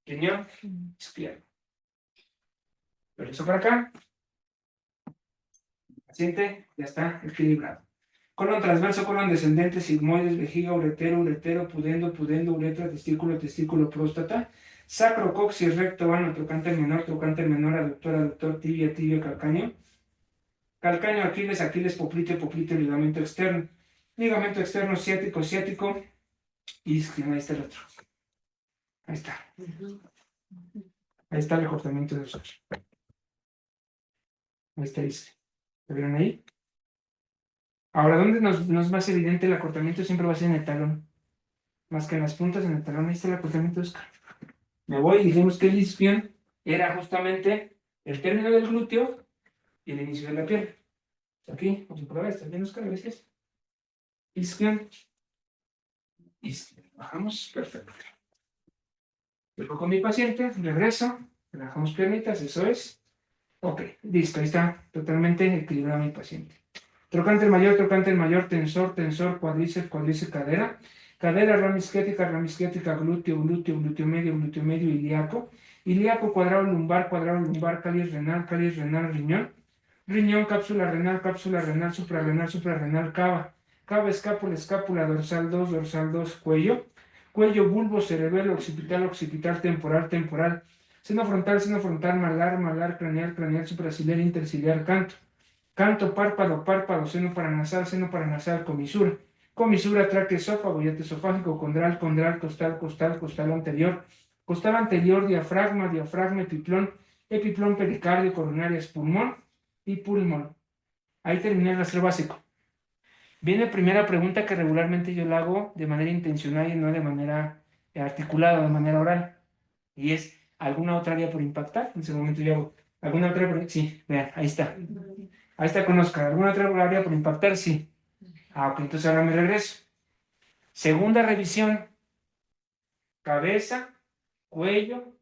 riñón izquierdo. Regreso para acá. Paciente ya está equilibrado. Colon transverso, colon descendente, sigmoides, vejiga, uretero, pudendo, uretra, testículo, próstata. Sacro, coxis, recto, ano, trocante menor, aductor, tibia, calcáneo. Calcáneo, Aquiles, popliteo, ligamento externo, ciático, y ahí está el otro. Ahí está. Ahí está el acortamiento de los otros. Ahí está, dice. ¿Lo vieron ahí? Ahora, ¿dónde nos es más evidente el acortamiento? Siempre va a ser en el talón. Más que en las puntas, en el talón. Ahí está el acortamiento de Oscar. Me voy y dijimos que el isquion era justamente el término del glúteo y el inicio de la pierna. Aquí, vamos a probar, ¿está bien, Oscar? Gracias. Isquion. Bajamos, perfecto. Dejo con mi paciente, regreso, relajamos piernitas, eso es. Ok, listo, ahí está totalmente equilibrado mi paciente. Trocánter mayor, tensor, cuádriceps, cadera, rama isquiática, glúteo medio, ilíaco, cuadrado lumbar, cáliz renal, riñón, cápsula renal, suprarrenal, cava, escápula, dorsal 2, cuello, bulbo, cerebelo, occipital, temporal, seno frontal, malar, craneal, supraciliar, interciliar, canto, párpado, seno paranasal, comisura, tráqueo, esófago, hiato esofágico, condral, costal anterior, diafragma, epiplón, pericardio, coronarias, pulmón y pulmón. Ahí terminé el rastreo básico. Viene primera pregunta que regularmente yo la hago de manera intencional y no de manera articulada, de manera oral. Y es, ¿alguna otra área por impactar? En ese momento yo hago, ¿alguna otra área por... Sí, vean, ahí está. Ahí está con Oscar. ¿Alguna otra área por impactar? Sí. Ok, entonces ahora me regreso. Segunda revisión. Cabeza, cuello,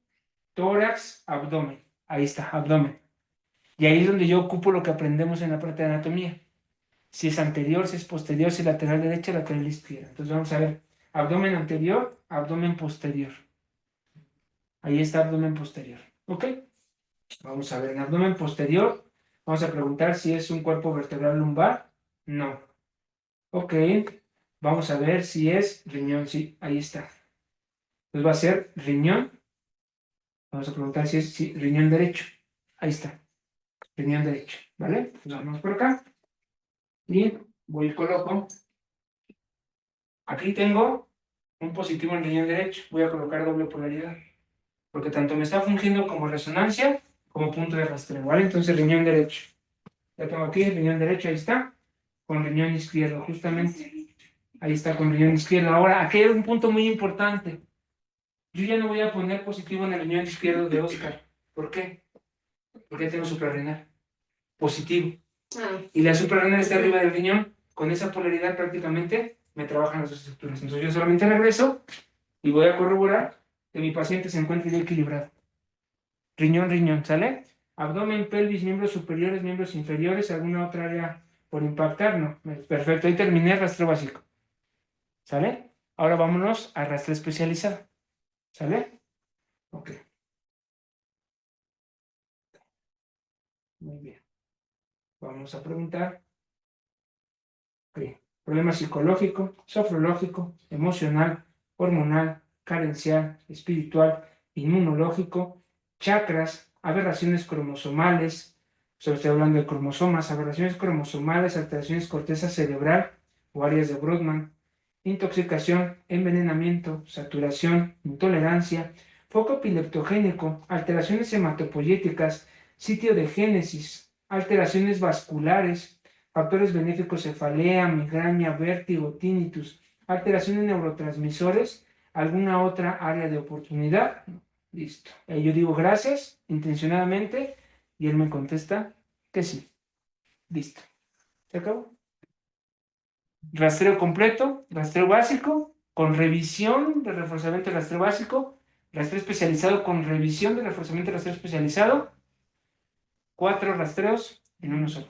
tórax, abdomen. Ahí está, abdomen. Y ahí es donde yo ocupo lo que aprendemos en la parte de anatomía. Si es anterior, si es posterior, si es lateral derecha, lateral izquierda. Entonces vamos a ver. Abdomen anterior, abdomen posterior. Ahí está abdomen posterior. ¿Ok? Vamos a ver. En abdomen posterior, vamos a preguntar si es un cuerpo vertebral lumbar. No. Ok. Vamos a ver si es riñón. Sí, ahí está. Entonces va a ser riñón. Vamos a preguntar si es riñón derecho. Ahí está. Riñón derecho. ¿Vale? Pues vamos por acá. Y voy y coloco. Aquí tengo un positivo en riñón derecho. Voy a colocar doble polaridad. Porque tanto me está fungiendo como resonancia como punto de rastreo. ¿Vale? Entonces riñón derecho. Ya tengo aquí el riñón derecho. Ahí está. Con riñón izquierdo, justamente. Ahí está con riñón izquierdo. Ahora, aquí hay un punto muy importante. Yo ya no voy a poner positivo en el riñón izquierdo de Oscar. ¿Por qué? Porque tengo suprarrenal. Positivo. Y la suprarrenal está arriba del riñón. Con esa polaridad prácticamente me trabajan las dos estructuras. Entonces yo solamente regreso y voy a corroborar que mi paciente se encuentre equilibrado. Riñón, ¿sale? Abdomen, pelvis, miembros superiores, miembros inferiores, ¿alguna otra área por impactar? No. Perfecto, ahí terminé el rastreo básico. ¿Sale? Ahora vámonos a rastreo especializado. ¿Sale? Ok. Muy bien. Vamos a preguntar. Ok. Problema psicológico, sofrológico, emocional, hormonal, carencial, espiritual, inmunológico, chakras, aberraciones cromosomales, solo estoy hablando de cromosomas, aberraciones cromosomales, alteraciones corteza cerebral o áreas de Brodmann, intoxicación, envenenamiento, saturación, intolerancia, foco epileptogénico, alteraciones hematopoyéticas, sitio de génesis, alteraciones vasculares, factores benéficos, cefalea, migraña, vértigo, tinnitus, alteraciones neurotransmisores, alguna otra área de oportunidad. Listo. Yo digo gracias intencionadamente y él me contesta que sí. Listo. ¿Se acabó? Rastreo completo, rastreo básico, con revisión de reforzamiento de rastreo básico, rastreo especializado con revisión de reforzamiento de rastreo especializado, 4 rastreos en uno solo.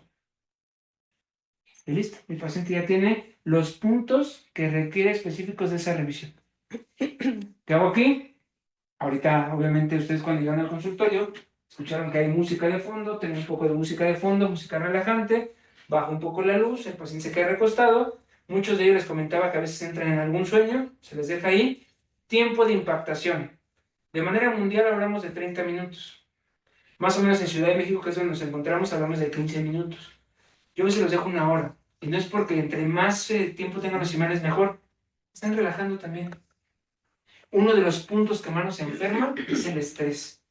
Y listo, mi paciente ya tiene los puntos que requiere específicos de esa revisión. ¿Qué hago aquí? Ahorita, obviamente, ustedes cuando llegan al consultorio, escucharon que hay música de fondo, tengo un poco de música de fondo, música relajante, bajo un poco la luz, el paciente se queda recostado. Muchos de ellos les comentaba que a veces entran en algún sueño, se les deja ahí. Tiempo de impactación. De manera mundial hablamos de 30 minutos. Más o menos en Ciudad de México, que es donde nos encontramos, hablamos de 15 minutos. Yo a veces los dejo una hora. Y no es porque entre más tiempo tengan los imanes mejor. Están relajando también. Uno de los puntos que más nos enferma es el estrés.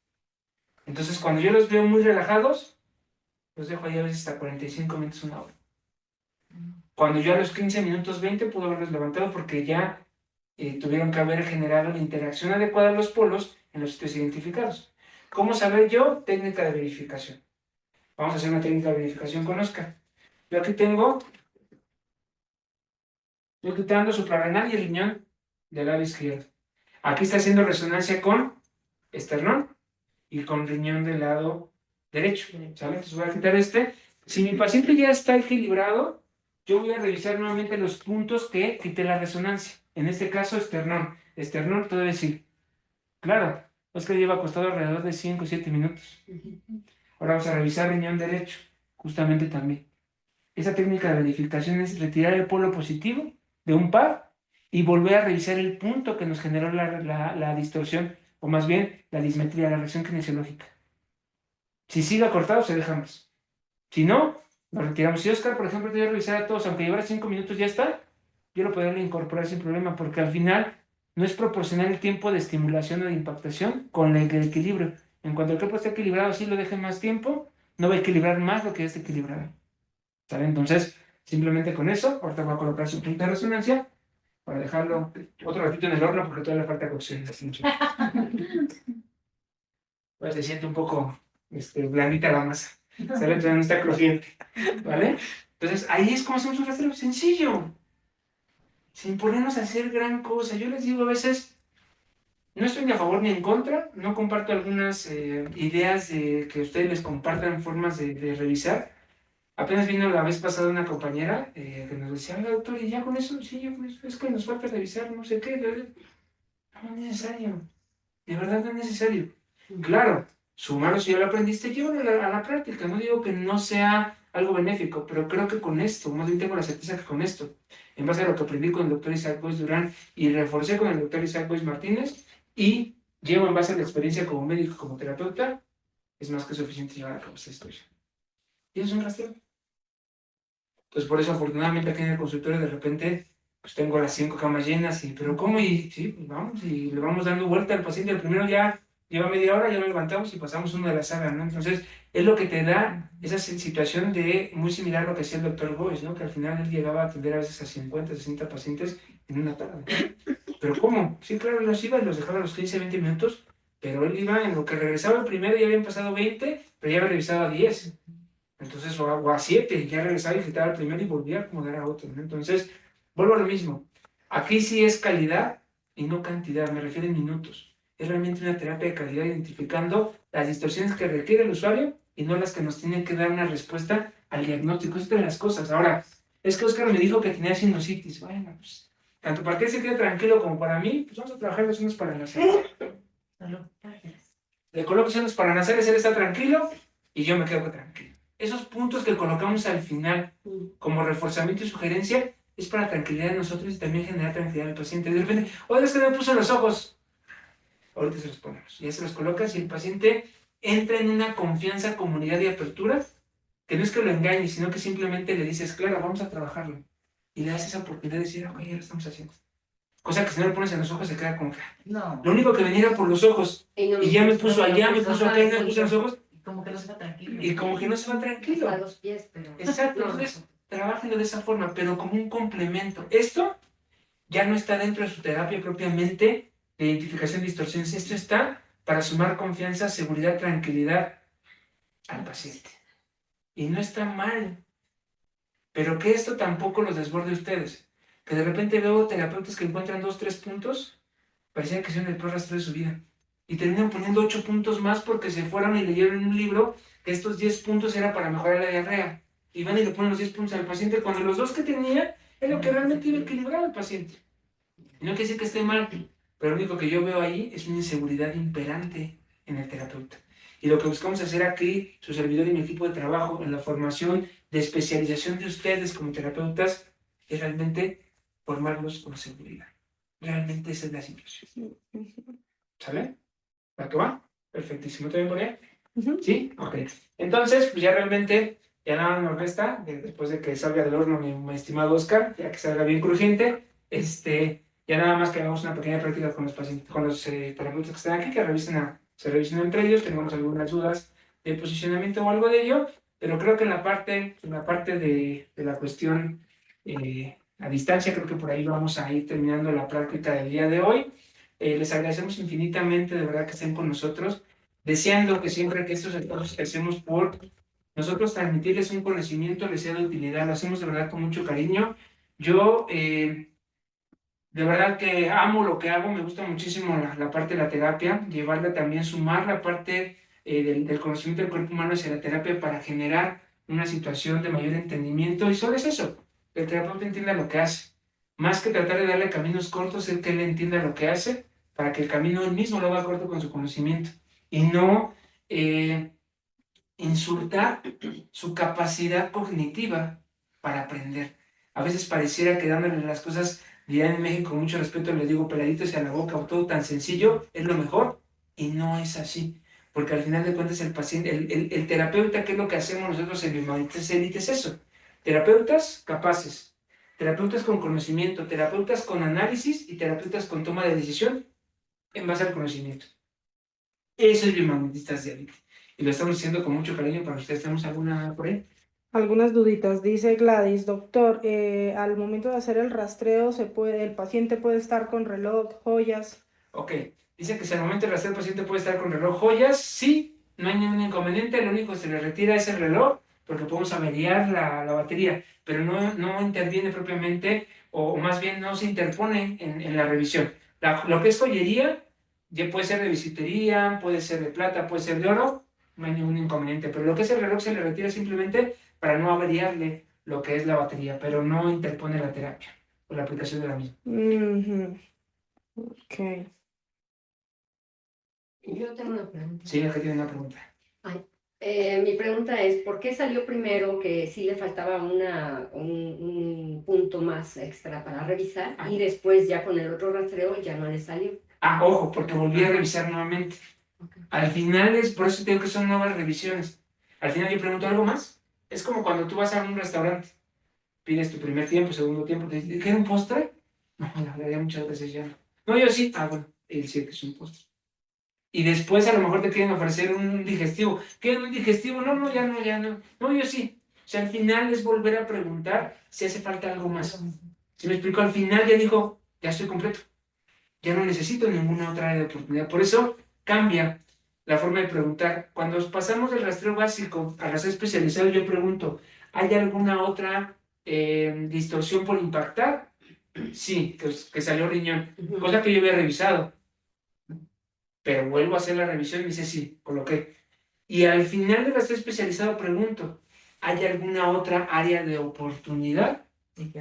Entonces, cuando yo los veo muy relajados, los dejo ahí a veces hasta 45 minutos, una hora. Cuando yo a los 15 minutos 20 puedo haberlos levantado porque ya tuvieron que haber generado la interacción adecuada de los polos en los sitios identificados. ¿Cómo saber yo? Técnica de verificación. Vamos a hacer una técnica de verificación con Oscar. Yo aquí tengo, estoy quitando suprarrenal y el riñón del lado izquierdo. Aquí está haciendo resonancia con esternón y con riñón del lado derecho. ¿Sale? Entonces voy a quitar este. Si mi paciente ya está equilibrado, yo voy a revisar nuevamente los puntos que quité la resonancia. En este caso, esternón. Esternón, todo decir. Claro, Oscar lleva acostado alrededor de 5 o 7 minutos. Ahora vamos a revisar riñón derecho, justamente también. Esa técnica de verificación es retirar el polo positivo de un par y volver a revisar el punto que nos generó la distorsión, o más bien la dismetría, la reacción kinesiológica. Si sigue acortado, se deja más. Si no, lo retiramos. Si Oscar, por ejemplo, te dio a revisar a todos, aunque llevara 5 minutos, ya está, yo lo podría incorporar sin problema, porque al final no es proporcional el tiempo de estimulación o de impactación con el equilibrio. En cuanto el cuerpo esté equilibrado, si lo deje más tiempo, no va a equilibrar más lo que ya está equilibrado. ¿Sabe? Entonces, simplemente con eso, ahorita voy a colocar su punto de resonancia para dejarlo otro ratito en el horno porque todavía le falta cocción. Pues se siente un poco blandita la masa. ¿Sale? Entonces no está crujiente. ¿Vale? Entonces, ahí es como hacemos un rastreo sencillo. Sin ponernos a hacer gran cosa. Yo les digo a veces, no estoy ni a favor ni en contra, no comparto algunas ideas que ustedes les compartan formas de revisar. Apenas vino la vez pasada una compañera que nos decía, oiga doctor, ¿y ya con eso? Sí, ya con eso, es que nos falta revisar, no sé qué. No es necesario, de verdad no es necesario. Claro, sumarlo si ya lo aprendiste, llévalo a la práctica. No digo que no sea algo benéfico, pero creo que con esto, más bien tengo la certeza que con esto, en base a lo que aprendí con el doctor Isaac Boyce Durán y reforcé con el doctor Isaac Boyce Martínez y llevo en base a la experiencia como médico, como terapeuta, es más que suficiente llevar a cabo esta historia. Y eso es un rastreo. Entonces, por eso, afortunadamente, aquí en el consultorio, de repente, pues tengo las 5 camas llenas, pero ¿cómo? Y sí, pues vamos, y le vamos dando vuelta al paciente. El primero ya lleva media hora, ya lo levantamos y pasamos uno de la saga, ¿no? Entonces, es lo que te da esa situación de, muy similar a lo que hacía el doctor Boyce, ¿no? Que al final él llegaba a atender a veces a 50, 60 pacientes en una tarde. ¿Pero cómo? Sí, claro, los iba y los dejaba a los 15, 20 minutos, pero él iba en lo que regresaba el primero, ya habían pasado 20, pero ya había revisado a 10. Entonces, o a 7, ya regresaba y quitaba el primero y volvía a acomodar a otro, ¿no? Entonces, vuelvo a lo mismo. Aquí sí es calidad y no cantidad, me refiero en minutos. Es realmente una terapia de calidad identificando las distorsiones que requiere el usuario y no las que nos tienen que dar una respuesta al diagnóstico. Esto de las cosas. Ahora, es que Oscar me dijo que tenía sinusitis. Bueno, pues, tanto para que él se quede tranquilo como para mí, pues vamos a trabajar los unos para nacer. Le coloco unos para nacer, él está tranquilo y yo me quedo tranquilo. Esos puntos que colocamos al final como reforzamiento y sugerencia es para tranquilidad de nosotros y también generar tranquilidad del paciente. De repente, oye, es que me puso los ojos. Ahorita se los ponemos. Ya se los colocas y el paciente entra en una confianza, comunidad y apertura, que no es que lo engañes, sino que simplemente le dices, claro, vamos a trabajarlo. y le das esa oportunidad de decir, ok, ya lo estamos haciendo. Cosa que si no le pones en los ojos se queda como que, No. lo único que venía era por los ojos, y ya me puso allá, me puso acá, y me puso en los ojos, Como que no se va tranquilo. y como que no se va tranquilo. A los pies, pero. Exacto, No, entonces trabájenlo de esa forma, pero como un complemento. Esto ya no está dentro de su terapia propiamente de identificación de distorsiones. Esto está para sumar confianza, seguridad, tranquilidad al paciente. Y no está mal, pero que esto tampoco los desborde a ustedes. Que de repente veo terapeutas que encuentran 2, 3 puntos, parecía que son el peor rastreo de su vida. Y terminan poniendo 8 puntos más porque se fueron y leyeron en un libro que estos 10 puntos era para mejorar la diarrea. Y van y le ponen los 10 puntos al paciente cuando los 2 que tenía es lo que realmente iba a equilibrar al paciente. Y no quiere decir que esté mal, pero lo único que yo veo ahí es una inseguridad imperante en el terapeuta. Y lo que buscamos hacer aquí, su servidor y mi equipo de trabajo, en la formación de especialización de ustedes como terapeutas, es realmente formarlos con seguridad. Realmente esa es la situación. ¿Sale? ¿Para qué va? Perfectísimo. ¿Te ven por ahí? ¿Sí? Ok. Entonces, pues ya realmente, ya nada nos resta, después de que salga del horno mi estimado Oscar, ya que salga bien crujiente, ya nada más que hagamos una pequeña práctica con los pacientes, con los terapeutas que están aquí, que se revisen entre ellos, tengamos algunas dudas de posicionamiento o algo de ello, pero creo que en la parte de la cuestión a distancia, creo que por ahí vamos a ir terminando la práctica del día de hoy. Les agradecemos infinitamente, de verdad, que estén con nosotros, deseando que siempre que estos esfuerzos que hacemos por nosotros transmitirles un conocimiento les sea de utilidad, lo hacemos de verdad con mucho cariño. Yo, de verdad que amo lo que hago, me gusta muchísimo la parte de la terapia, llevarla también, sumar la parte del conocimiento del cuerpo humano hacia la terapia para generar una situación de mayor entendimiento, y solo es eso, que el terapeuta entienda lo que hace. Más que tratar de darle caminos cortos, es que él entienda lo que hace, para que el camino él mismo lo haga corto con su conocimiento, y no insultar su capacidad cognitiva para aprender. A veces pareciera que dándole las cosas, dirán en México, con mucho respeto, les digo peladitos a la boca, o todo tan sencillo, es lo mejor, y no es así. Porque al final de cuentas el paciente, el terapeuta, ¿qué es lo que hacemos nosotros en Biomagnetis Elite? Es eso. Terapeutas capaces, terapeutas con conocimiento, terapeutas con análisis y terapeutas con toma de decisión en base al conocimiento. Eso es Biomagnetistas de Elite. Y lo estamos haciendo con mucho cariño para ustedes. ¿Tenemos alguna por ahí? Algunas duditas. Dice Gladys, doctor, al momento de hacer el rastreo, el paciente puede estar con reloj, joyas. Ok. Dice que si al momento de rastrear el paciente puede estar con reloj joyas, sí, no hay ningún inconveniente. Lo único que se le retira es el reloj, porque podemos averiar la batería, pero no interviene propiamente, o más bien no se interpone en la revisión. Lo que es joyería, ya puede ser de bisutería, puede ser de plata, puede ser de oro, no hay ningún inconveniente, pero lo que es el reloj se le retira simplemente para no averiarle lo que es la batería, pero no interpone la terapia o la aplicación de la misma. Ok. Yo tengo una pregunta. Sí, acá tiene una pregunta. Mi pregunta es, ¿por qué salió primero que sí le faltaba un punto más extra para revisar y después ya con el otro rastreo ya no le salió? Ah, ojo, porque volví a revisar nuevamente. Okay. Al final por eso te digo que son nuevas revisiones. Al final yo pregunto algo más. Es como cuando tú vas a un restaurante, pides tu primer tiempo, segundo tiempo, te dicen, ¿quieres un postre? No, la verdad, ya muchas veces ya no. No, yo sí. Ah, bueno, él sí que es un postre. Y después a lo mejor te quieren ofrecer un digestivo. ¿Quieren un digestivo? No, no, ya no, ya no. No, yo sí. O sea, al final es volver a preguntar si hace falta algo más. ¿Sí me explico? Al final ya dijo, ya estoy completo. Ya no necesito ninguna otra área de oportunidad. Por eso cambia la forma de preguntar. Cuando pasamos del rastreo básico al rastreo especializado, yo pregunto, ¿hay alguna otra distorsión por impactar? Sí, que salió riñón, cosa que yo había revisado. Pero vuelvo a hacer la revisión y me dice, sí, coloqué. Y al final del rastreo especializado pregunto, ¿hay alguna otra área de oportunidad? Y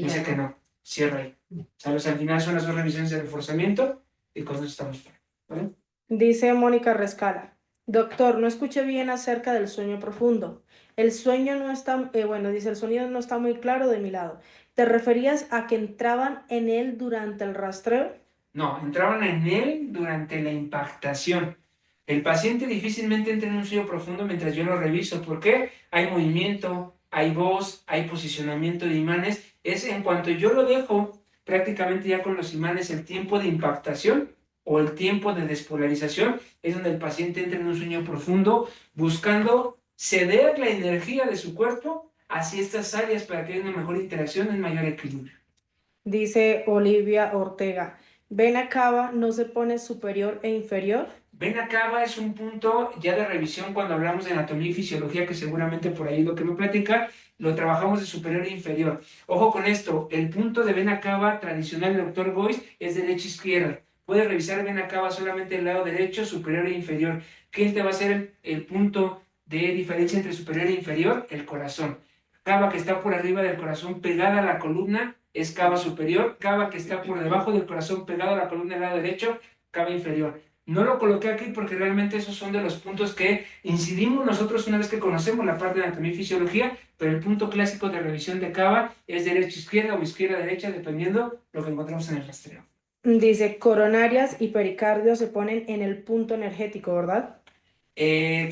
Dice ya que no, cierra ahí. ¿Sabes? Al final son las 2 revisiones de reforzamiento y con eso estamos fuera. ¿Vale? Dice Mónica Rescala, doctor, no escuché bien acerca del sueño profundo. El sueño no está, dice, el sonido no está muy claro de mi lado. ¿Te referías a que entraban en él durante el rastreo? No, entraban en él durante la impactación. El paciente difícilmente entra en un sueño profundo mientras yo lo reviso. ¿Por qué? Hay movimiento, hay voz, hay posicionamiento de imanes. Es en cuanto yo lo dejo prácticamente ya con los imanes, el tiempo de impactación o el tiempo de despolarización, es donde el paciente entra en un sueño profundo buscando ceder la energía de su cuerpo hacia estas áreas para que haya una mejor interacción y un mayor equilibrio. Dice Olivia Ortega, vena cava no se pone superior e inferior. Vena cava es un punto ya de revisión cuando hablamos de anatomía y fisiología, que seguramente por ahí lo que me platica, lo trabajamos de superior e inferior. Ojo con esto, el punto de vena cava tradicional del doctor Boyce es derecha-izquierda. Puedes revisar vena cava solamente del lado derecho, superior e inferior. ¿Qué te va a ser el punto de diferencia entre superior e inferior? El corazón. Cava que está por arriba del corazón pegada a la columna es cava superior. Cava que está por debajo del corazón pegado a la columna del lado derecho, cava inferior. No lo coloqué aquí porque realmente esos son de los puntos que incidimos nosotros una vez que conocemos la parte de anatomía y fisiología, pero el punto clásico de revisión de cava es derecha-izquierda o izquierda-derecha, dependiendo lo que encontramos en el rastreo. Dice, coronarias y pericardio se ponen en el punto energético, ¿verdad?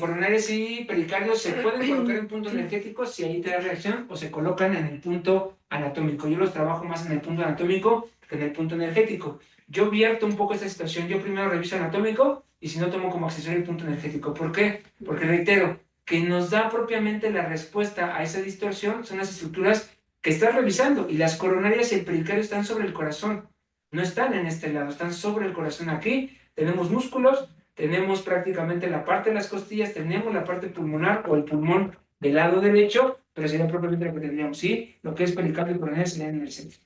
Coronarias y pericardios se pueden colocar en punto energético si ahí te da reacción, o se colocan en el punto anatómico. Yo los trabajo más en el punto anatómico que en el punto energético. Yo vierto un poco esta situación. Yo primero reviso anatómico y si no tomo como accesorio el punto energético. ¿Por qué? Porque reitero, que nos da propiamente la respuesta a esa distorsión son las estructuras que estás revisando, y las coronarias y el pericardio están sobre el corazón, no están en este lado, están sobre el corazón. Aquí tenemos músculos, tenemos prácticamente la parte de las costillas, tenemos la parte pulmonar o el pulmón del lado derecho, pero sería propiamente lo que tendríamos, ¿sí? Lo que es pericardio y coronaria sería en el centro.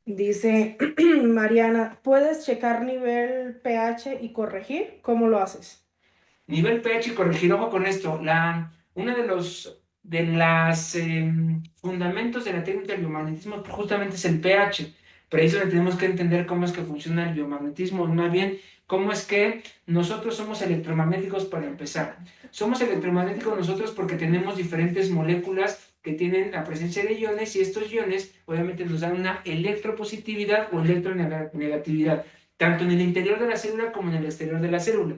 Dice Mariana, ¿puedes checar nivel pH y corregir? ¿Cómo lo haces? Nivel pH y corregir, ojo con esto. Uno de los fundamentos de la técnica del biomagnetismo justamente es el pH. Pero ahí es donde tenemos que entender cómo es que funciona el biomagnetismo, más bien cómo es que nosotros somos electromagnéticos para empezar. Somos electromagnéticos nosotros porque tenemos diferentes moléculas que tienen la presencia de iones, y estos iones obviamente nos dan una electropositividad o electronegatividad, tanto en el interior de la célula como en el exterior de la célula.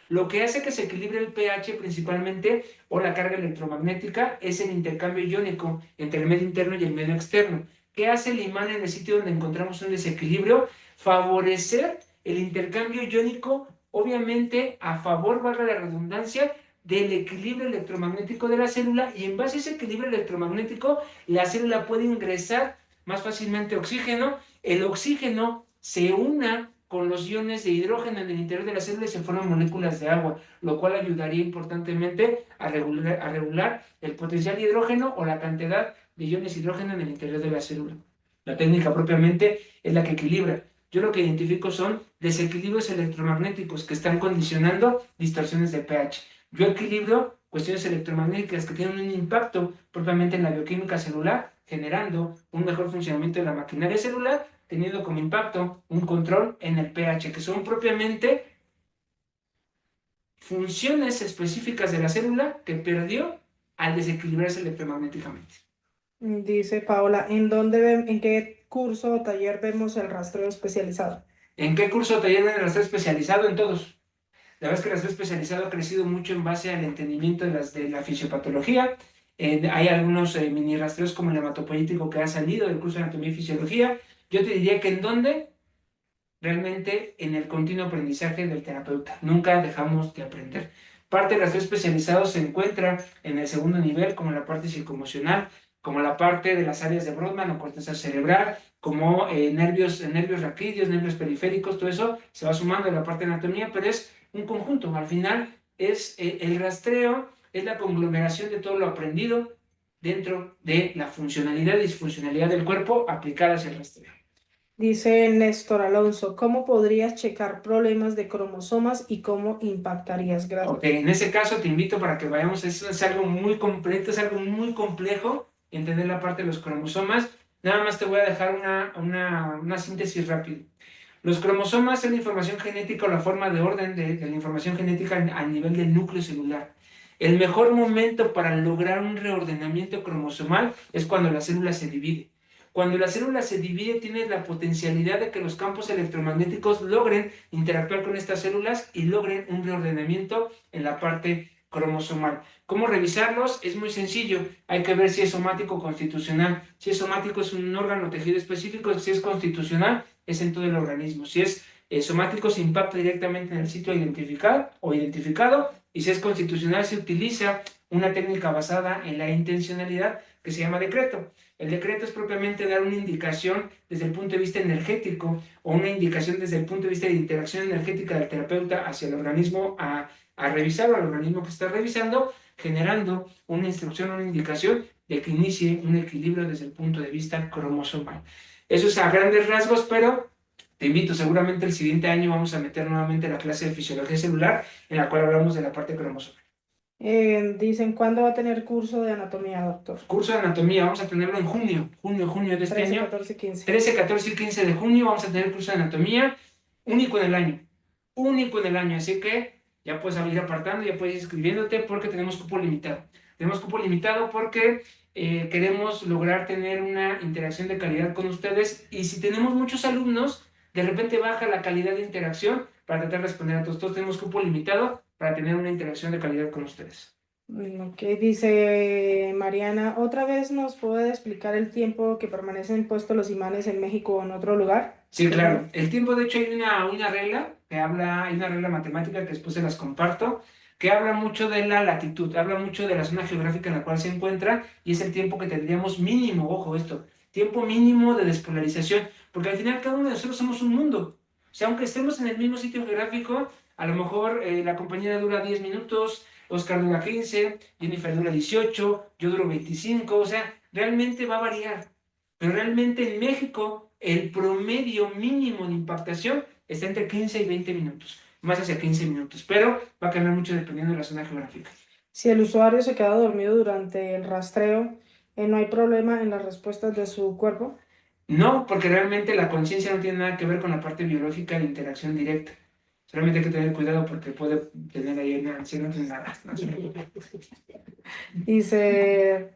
Lo que hace que se equilibre el pH principalmente, o la carga electromagnética, es el intercambio iónico entre el medio interno y el medio externo. ¿Qué hace el imán en el sitio donde encontramos un desequilibrio? Favorecer el intercambio iónico, obviamente a favor, valga la redundancia, del equilibrio electromagnético de la célula, y en base a ese equilibrio electromagnético la célula puede ingresar más fácilmente oxígeno. El oxígeno se una con los iones de hidrógeno en el interior de la célula y se forman moléculas de agua, lo cual ayudaría importantemente a regular el potencial de hidrógeno o la cantidad de iones de hidrógeno en el interior de la célula. La técnica propiamente es la que equilibra. Yo lo que identifico son desequilibrios electromagnéticos que están condicionando distorsiones de pH. Yo equilibro cuestiones electromagnéticas que tienen un impacto propiamente en la bioquímica celular, generando un mejor funcionamiento de la maquinaria celular, teniendo como impacto un control en el pH, que son propiamente funciones específicas de la célula que perdió al desequilibrarse electromagnéticamente. Dice Paola, ¿en qué curso o taller vemos el rastreo especializado? ¿En qué curso o taller ven el rastreo especializado? En todos. La verdad es que el rastreo especializado ha crecido mucho en base al entendimiento de la fisiopatología. Hay algunos mini rastreos como el hematopoyético que ha salido del curso de anatomía y fisiología. Yo te diría que ¿en dónde? Realmente en el continuo aprendizaje del terapeuta. Nunca dejamos de aprender. Parte del rastreo especializado se encuentra en el segundo nivel, como la parte psicoemocional, como la parte de las áreas de Brodmann o corteza cerebral, como nervios raquídeos, nervios periféricos, todo eso se va sumando a la parte de anatomía, pero es un conjunto. Al final es el rastreo, es la conglomeración de todo lo aprendido dentro de la funcionalidad y disfuncionalidad del cuerpo aplicadas al rastreo. Dice Néstor Alonso, ¿cómo podrías checar problemas de cromosomas y cómo impactarías? Gracias. Ok, en ese caso te invito para que vayamos, es algo muy completo, es algo muy complejo entender la parte de los cromosomas. Nada más te voy a dejar una síntesis rápida. Los cromosomas es la información genética o la forma de orden de la información genética a nivel del núcleo celular. El mejor momento para lograr un reordenamiento cromosomal es cuando la célula se divide. Cuando la célula se divide, tiene la potencialidad de que los campos electromagnéticos logren interactuar con estas células y logren un reordenamiento en la parte cromosomal. ¿Cómo revisarlos? Es muy sencillo. Hay que ver si es somático o constitucional. Si es somático es un órgano o tejido específico, si es constitucional es en todo el organismo. Si es somático se impacta directamente en el sitio identificado, y si es constitucional se utiliza una técnica basada en la intencionalidad que se llama decreto. El decreto es propiamente dar una indicación desde el punto de vista energético o una indicación desde el punto de vista de interacción energética del terapeuta hacia el organismo a revisar, o al organismo que está revisando, generando una instrucción, una indicación de que inicie un equilibrio desde el punto de vista cromosomal. Eso es a grandes rasgos, pero te invito, seguramente el siguiente año vamos a meter nuevamente la clase de fisiología celular, en la cual hablamos de la parte cromosomal. Dicen, ¿cuándo va a tener curso de anatomía, doctor? Curso de anatomía, vamos a tenerlo en junio de este 13, año. 14 y 15. 13, 14 y 15 de junio vamos a tener curso de anatomía, único en el año, así que ya puedes ir apartando, ya puedes ir inscribiéndote porque tenemos cupo limitado. Tenemos cupo limitado porque queremos lograr tener una interacción de calidad con ustedes, y si tenemos muchos alumnos, de repente baja la calidad de interacción para tratar de responder a todos. Todos tenemos cupo limitado para tener una interacción de calidad con ustedes. Ok, dice Mariana, ¿otra vez nos puede explicar el tiempo que permanecen puestos los imanes en México o en otro lugar? Sí, claro. El tiempo, de hecho, hay una regla hay una regla matemática que después se las comparto, que habla mucho de la latitud, habla mucho de la zona geográfica en la cual se encuentra, y es el tiempo que tendríamos mínimo, ojo esto, tiempo mínimo de despolarización, porque al final cada uno de nosotros somos un mundo. O sea, aunque estemos en el mismo sitio geográfico, a lo mejor la compañera dura 10 minutos, Oscar dura 15, Jennifer dura 18, yo duro 25, o sea, realmente va a variar. Pero realmente en México el promedio mínimo de impactación está entre 15 y 20 minutos, más hacia 15 minutos, pero va a cambiar mucho dependiendo de la zona geográfica. Si el usuario se queda dormido durante el rastreo, ¿no hay problema en las respuestas de su cuerpo? No, porque realmente la conciencia no tiene nada que ver con la parte biológica de interacción directa. Solamente hay que tener cuidado porque puede tener ahí una ansiedad, no tiene nada. Dice,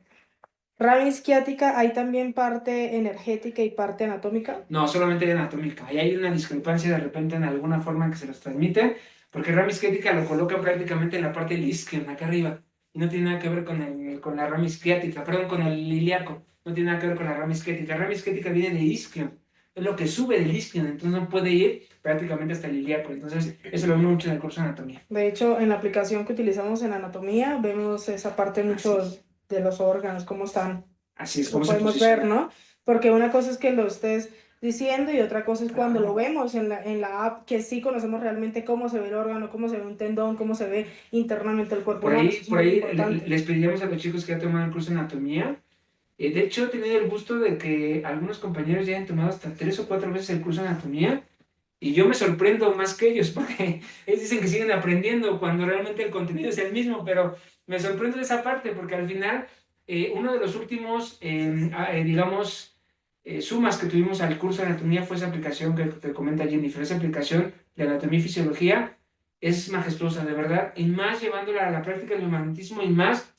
¿rama isquiática hay también parte energética y parte anatómica? No, solamente de anatómica. Ahí hay una discrepancia de repente en alguna forma en que se los transmiten, porque rama isquiática lo colocan prácticamente en la parte del isquion, acá arriba, y no tiene nada que ver con la rama isquiática, perdón, con el ilíaco, no tiene nada que ver con la rama isquiática. La rama isquiática viene de isquion, es lo que sube del isquion, entonces no puede ir prácticamente hasta el ilíaco. Entonces, eso lo vemos mucho en el curso de anatomía. De hecho, en la aplicación que utilizamos en anatomía, vemos esa parte mucho de los órganos, cómo están. Así es, Lo cómo se podemos posiciona. ver, ¿no? Porque una cosa es que lo estés diciendo y otra cosa es cuando lo vemos en la app, que sí conocemos realmente cómo se ve el órgano, cómo se ve un tendón, cómo se ve internamente el cuerpo Por humano. ahí, Eso es por muy ahí importante. les pediríamos a los chicos que ya tomaron el curso de anatomía. De hecho, he tenido el gusto de que algunos compañeros ya han tomado hasta 3 o 4 veces el curso de anatomía, y yo me sorprendo más que ellos, porque ellos dicen que siguen aprendiendo cuando realmente el contenido es el mismo, pero me sorprendo de esa parte, porque al final uno de los últimos, digamos, sumas que tuvimos al curso de anatomía fue esa aplicación que te comenta Jennifer. Esa aplicación de anatomía y fisiología es majestuosa, de verdad, y más llevándola a la práctica del biomagnetismo, y más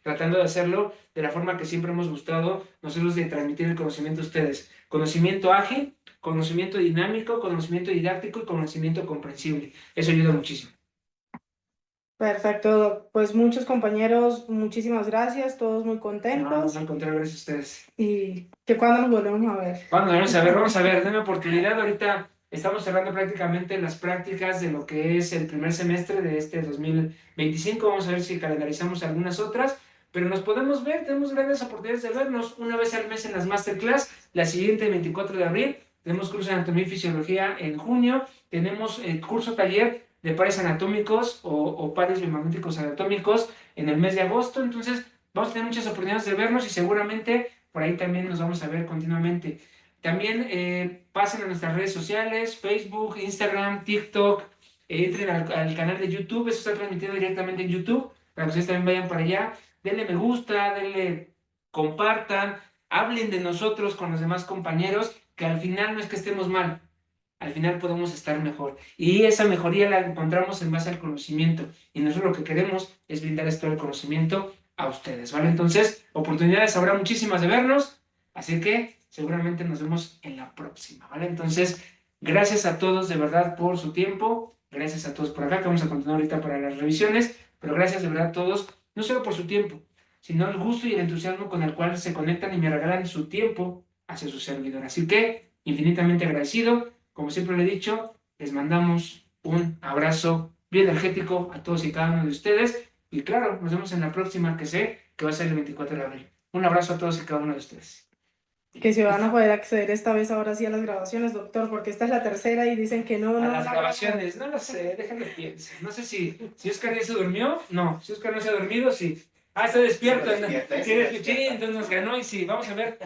tratando de hacerlo de la forma que siempre hemos gustado nosotros de transmitir el conocimiento a ustedes. Conocimiento ágil, conocimiento dinámico, conocimiento didáctico y conocimiento comprensible. Eso ayuda muchísimo. Perfecto, Doc. Pues muchos compañeros, muchísimas gracias, todos muy contentos. No, al contrario, gracias a ustedes. Y que cuando nos volvemos a ver. Bueno, vamos a ver, denme oportunidad. Ahorita estamos cerrando prácticamente las prácticas de lo que es el primer semestre de este 2025. Vamos a ver si calendarizamos algunas otras, pero nos podemos ver, tenemos grandes oportunidades de vernos una vez al mes en las masterclass. La siguiente, el 24 de abril, tenemos curso de anatomía y fisiología en junio. Tenemos el curso taller de pares anatómicos o pares biomagnéticos anatómicos en el mes de agosto. Entonces, vamos a tener muchas oportunidades de vernos, y seguramente por ahí también nos vamos a ver continuamente. También pasen a nuestras redes sociales, Facebook, Instagram, TikTok, entren al canal de YouTube. Eso está transmitido directamente en YouTube, para que ustedes también vayan para allá. Denle me gusta, denle compartan, hablen de nosotros con los demás compañeros, que al final no es que estemos mal, al final podemos estar mejor. Y esa mejoría la encontramos en base al conocimiento, y nosotros lo que queremos es brindar todo el conocimiento a ustedes, ¿vale? Entonces, oportunidades habrá muchísimas de vernos, así que seguramente nos vemos en la próxima, ¿vale? Entonces, gracias a todos de verdad por su tiempo, gracias a todos por acá, que vamos a continuar ahorita para las revisiones. pero gracias de verdad a todos, no solo por su tiempo, sino el gusto y el entusiasmo con el cual se conectan y me regalan su tiempo hacia su servidor. Así que, infinitamente agradecido, como siempre le he dicho, les mandamos un abrazo bien energético a todos y cada uno de ustedes, y claro, nos vemos en la próxima, que sé que va a ser el 24 de abril. Un abrazo a todos y cada uno de ustedes. Que si van a poder acceder esta vez ahora sí a las grabaciones, doctor, porque esta es la tercera y dicen que no, A no. las no, grabaciones, no lo sé, déjame piense. No sé si Oscar ya se durmió, no, si Oscar no se ha dormido, sí. Ah, está despierto, Sí, despierta, quiere sí, escuchar, entonces nos ganó y sí, vamos a ver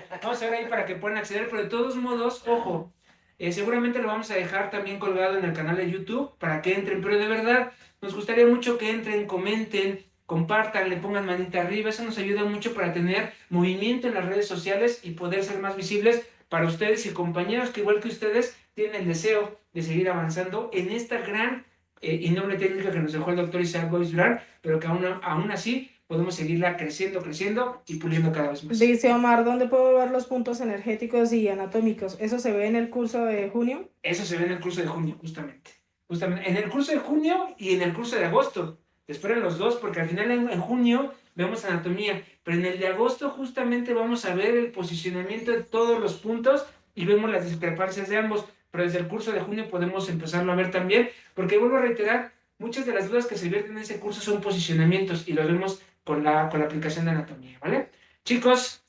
ahí para que puedan acceder, pero de todos modos, ojo, seguramente lo vamos a dejar también colgado en el canal de YouTube para que entren, pero de verdad, nos gustaría mucho que entren, comenten, compartan, le pongan manita arriba, eso nos ayuda mucho para tener movimiento en las redes sociales y poder ser más visibles para ustedes y compañeros que igual que ustedes tienen el deseo de seguir avanzando en esta gran y noble técnica que nos dejó el doctor Isaac Boyce Durán, pero que aún así podemos seguirla creciendo y puliendo cada vez más. Dice Omar, ¿dónde puedo ver los puntos energéticos y anatómicos? ¿Eso se ve en el curso de junio? Eso se ve en el curso de junio, justamente. En el curso de junio y en el curso de agosto. Esperen los dos, porque al final en junio vemos anatomía, pero en el de agosto justamente vamos a ver el posicionamiento de todos los puntos y vemos las discrepancias de ambos, pero desde el curso de junio podemos empezarlo a ver también, porque vuelvo a reiterar, muchas de las dudas que se vierten en ese curso son posicionamientos y los vemos con la aplicación de anatomía, ¿vale? Chicos,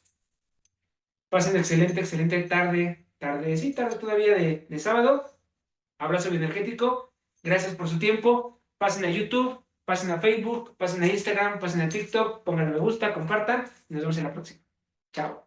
pasen excelente tarde todavía de sábado. Abrazo energético, gracias por su tiempo, pasen a YouTube, pasen a Facebook, pasen a Instagram, pasen a TikTok, pongan me gusta, compartan, y nos vemos en la próxima. Chao.